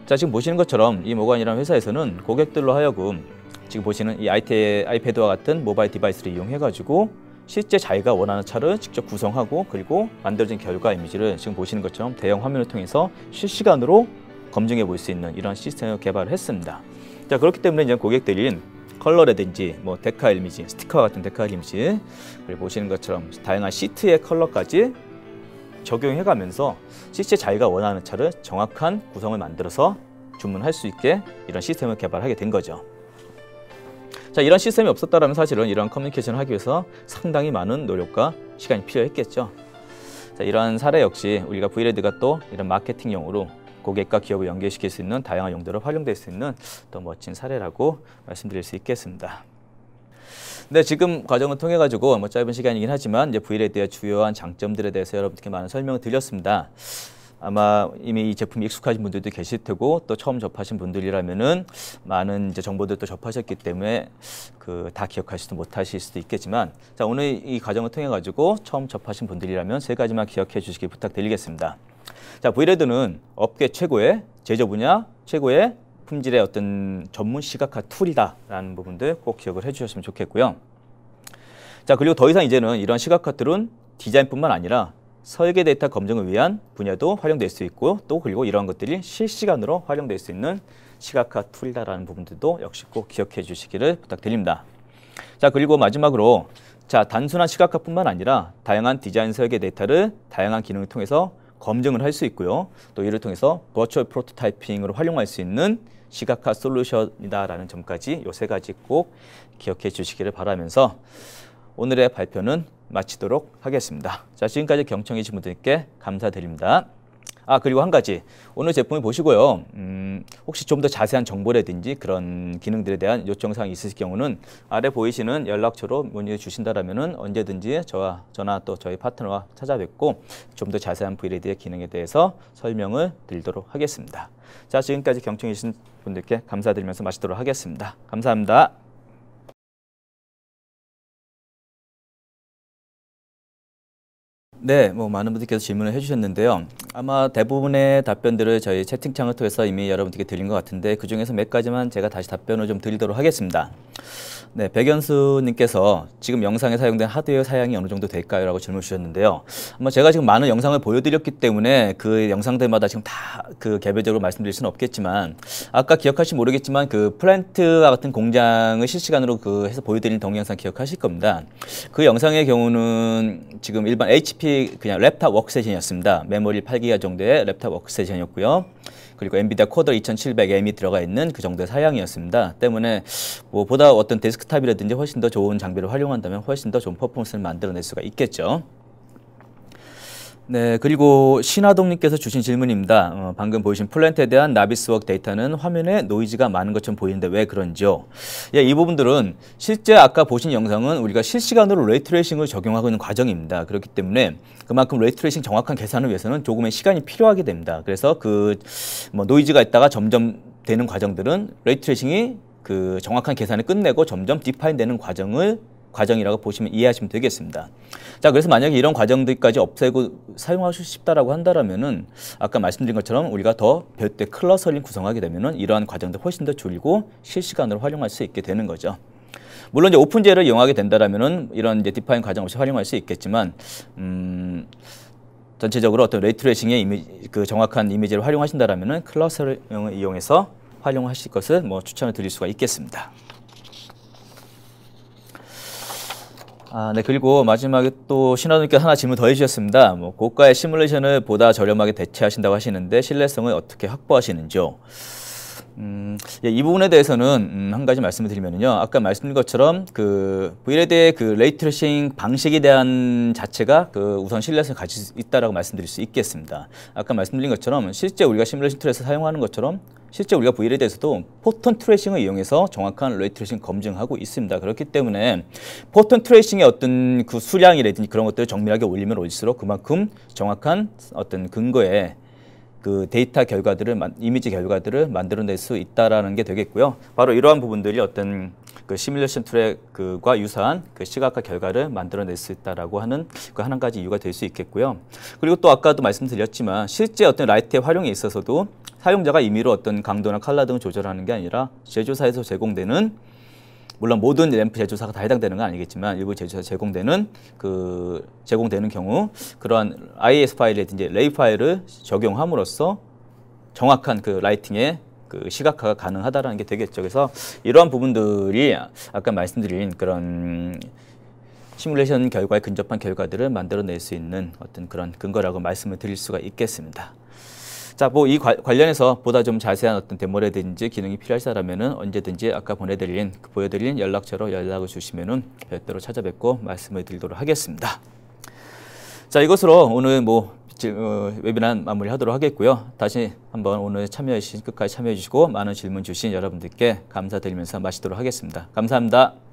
Speaker 1: 자, 지금 보시는 것처럼 이 모간이라는 회사에서는 고객들로 하여금 지금 보시는 이 아이패드와 같은 모바일 디바이스를 이용해가지고 실제 자기가 원하는 차를 직접 구성하고 그리고 만들어진 결과 이미지를 지금 보시는 것처럼 대형 화면을 통해서 실시간으로 검증해 볼 수 있는 이런 시스템을 개발을 했습니다. 자, 그렇기 때문에 이제 고객들이 컬러라든지 데카 이미지, 스티커 같은 데카 이미지, 그리고 보시는 것처럼 다양한 시트의 컬러까지 적용해가면서 실제 자기가 원하는 차를 정확한 구성을 만들어서 주문할 수 있게 이런 시스템을 개발하게 된 거죠. 자, 이런 시스템이 없었다면 사실은 이런 커뮤니케이션을 하기 위해서 상당히 많은 노력과 시간이 필요했겠죠. 자, 이러한 사례 역시 우리가 V레드가 또 이런 마케팅용으로 고객과 기업을 연결시킬 수 있는 다양한 용도로 활용될 수 있는 또 멋진 사례라고 말씀드릴 수 있겠습니다. 네, 지금 과정을 통해 가지고 짧은 시간이긴 하지만 이제 V레드의 주요한 장점들에 대해서 여러분께 많은 설명을 드렸습니다. 아마 이미 이 제품이 익숙하신 분들도 계실 테고 또 처음 접하신 분들이라면은 많은 이제 정보들도 접하셨기 때문에 다 기억하시지도 못하실 수도 있겠지만, 자, 오늘 이 과정을 통해 가지고 처음 접하신 분들이라면 세 가지만 기억해 주시기 부탁드리겠습니다. 자, V레드는 업계 최고의 제조 분야 최고의 품질의 어떤 전문 시각화 툴이다라는 부분들 꼭 기억을 해주셨으면 좋겠고요. 자, 그리고 더 이상 이제는 이런 시각화툴은 디자인뿐만 아니라 설계 데이터 검증을 위한 분야도 활용될 수 있고 또 그리고 이러한 것들이 실시간으로 활용될 수 있는 시각화 툴이다라는 부분들도 역시 꼭 기억해 주시기를 부탁드립니다. 자, 그리고 마지막으로 자, 단순한 시각화뿐만 아니라 다양한 디자인 설계 데이터를 다양한 기능을 통해서 검증을 할 수 있고요. 또 이를 통해서 버추얼 프로토타이핑으로 활용할 수 있는 시각화 솔루션이다라는 점까지 요 세 가지 꼭 기억해 주시기를 바라면서 오늘의 발표는 마치도록 하겠습니다. 자, 지금까지 경청해 주신 분들께 감사드립니다. 아, 그리고 한 가지. 오늘 제품을 보시고요. 혹시 좀 더 자세한 정보라든지 그런 기능들에 대한 요청사항이 있으실 경우는 아래 보이시는 연락처로 문의해 주신다라면 언제든지 저나 또 저희 파트너와 찾아뵙고 좀 더 자세한 VLAD의 기능에 대해서 설명을 드리도록 하겠습니다. 자, 지금까지 경청해 주신 분들께 감사드리면서 마치도록 하겠습니다. 감사합니다. 네, 뭐 많은 분들께서 질문을 해주셨는데요. 아마 대부분의 답변들을 저희 채팅창을 통해서 이미 여러분들께 드린 것 같은데 그 중에서 몇 가지만 제가 다시 답변을 좀 드리도록 하겠습니다. 네, 백연수님께서 지금 영상에 사용된 하드웨어 사양이 어느 정도 될까요? 라고 질문 주셨는데요. 아마 제가 지금 많은 영상을 보여드렸기 때문에 그 영상들마다 지금 다 그 개별적으로 말씀드릴 수는 없겠지만 아까 기억하실지 모르겠지만 그 플랜트와 같은 공장을 실시간으로 해서 보여드린 동영상 기억하실 겁니다. 그 영상의 경우는 지금 일반 HP 그냥 랩탑 워크세션이었습니다. 메모리 8기가 정도의 랩탑 워크세션이었고요. 그리고 엔비디아 코더 2700M이 들어가 있는 그 정도의 사양이었습니다. 때문에 뭐 보다 어떤 데스크탑이라든지 훨씬 더 좋은 장비를 활용한다면 훨씬 더 좋은 퍼포먼스를 만들어낼 수가 있겠죠. 네, 그리고 신하동님께서 주신 질문입니다. 방금 보이신 플랜트에 대한 나비스웍 데이터는 화면에 노이즈가 많은 것처럼 보이는데 왜 그런지요? 예, 이 부분들은 실제 아까 보신 영상은 우리가 실시간으로 레이트레이싱을 적용하고 있는 과정입니다. 그렇기 때문에 그만큼 레이트레이싱 정확한 계산을 위해서는 조금의 시간이 필요하게 됩니다. 그래서 노이즈가 있다가 점점 되는 과정들은 레이트레이싱이 정확한 계산을 끝내고 점점 디파인 되는 과정이라고 보시면 이해하시면 되겠습니다. 자, 그래서 만약에 이런 과정들까지 없애고 사용하고 싶다라고 한다면은 아까 말씀드린 것처럼 우리가 더 별도의 클러스터링 구성하게 되면은 이러한 과정들 훨씬 더 줄이고 실시간으로 활용할 수 있게 되는 거죠. 물론 이제 오픈젤을 이용하게 된다라면은 이런 이제 디파인 과정 없이 활용할 수 있겠지만 전체적으로 어떤 레이트레이싱의 정확한 이미지를 활용하신다라면은 클러스터링을 이용해서 활용하실 것을 추천을 드릴 수가 있겠습니다. 아, 네. 그리고 마지막에 또 신하님께서 하나 질문 더 해주셨습니다. 고가의 시뮬레이션을 보다 저렴하게 대체하신다고 하시는데 신뢰성을 어떻게 확보하시는지요? 예, 이 부분에 대해서는 한 가지 말씀을 드리면요. 아까 말씀드린 것처럼 VLAD의 레이트레이싱 방식에 대한 자체가 우선 신뢰성을 가질 수 있다라고 말씀드릴 수 있겠습니다. 아까 말씀드린 것처럼 실제 우리가 시뮬레이션 툴에서 사용하는 것처럼 실제 우리가 VLAD에서도 포톤 트레이싱을 이용해서 정확한 레이트레이싱 검증하고 있습니다. 그렇기 때문에 포톤 트레이싱의 어떤 수량이라든지 그런 것들을 정밀하게 올리면 올릴수록 그만큼 정확한 어떤 근거에 데이터 결과들을, 이미지 결과들을 만들어낼 수 있다라는 게 되겠고요. 바로 이러한 부분들이 어떤 시뮬레이션 툴과 유사한 시각화 결과를 만들어낼 수 있다라고 하는 한 가지 이유가 될 수 있겠고요. 그리고 또 아까도 말씀드렸지만 실제 어떤 라이트의 활용에 있어서도 사용자가 임의로 어떤 강도나 컬러 등을 조절하는 게 아니라 제조사에서 제공되는, 물론 모든 램프 제조사가 다 해당되는 건 아니겠지만 일부 제조사에서 제공되는 경우 그러한 IS 파일이라든지 레이 파일을 적용함으로써 정확한 라이팅의 시각화가 가능하다라는 게 되겠죠. 그래서 이러한 부분들이 아까 말씀드린 그런 시뮬레이션 결과에 근접한 결과들을 만들어낼 수 있는 어떤 그런 근거라고 말씀을 드릴 수가 있겠습니다. 자, 이 관련해서 보다 좀 자세한 어떤 데모라든지 기능이 필요하시다면은 언제든지 아까 보여드린 연락처로 연락을 주시면은 별도로 찾아뵙고 말씀을 드리도록 하겠습니다. 자, 이것으로 오늘 웨비나 마무리하도록 하겠고요. 다시 한번 오늘 끝까지 참여해 주시고 많은 질문 주신 여러분들께 감사드리면서 마치도록 하겠습니다. 감사합니다.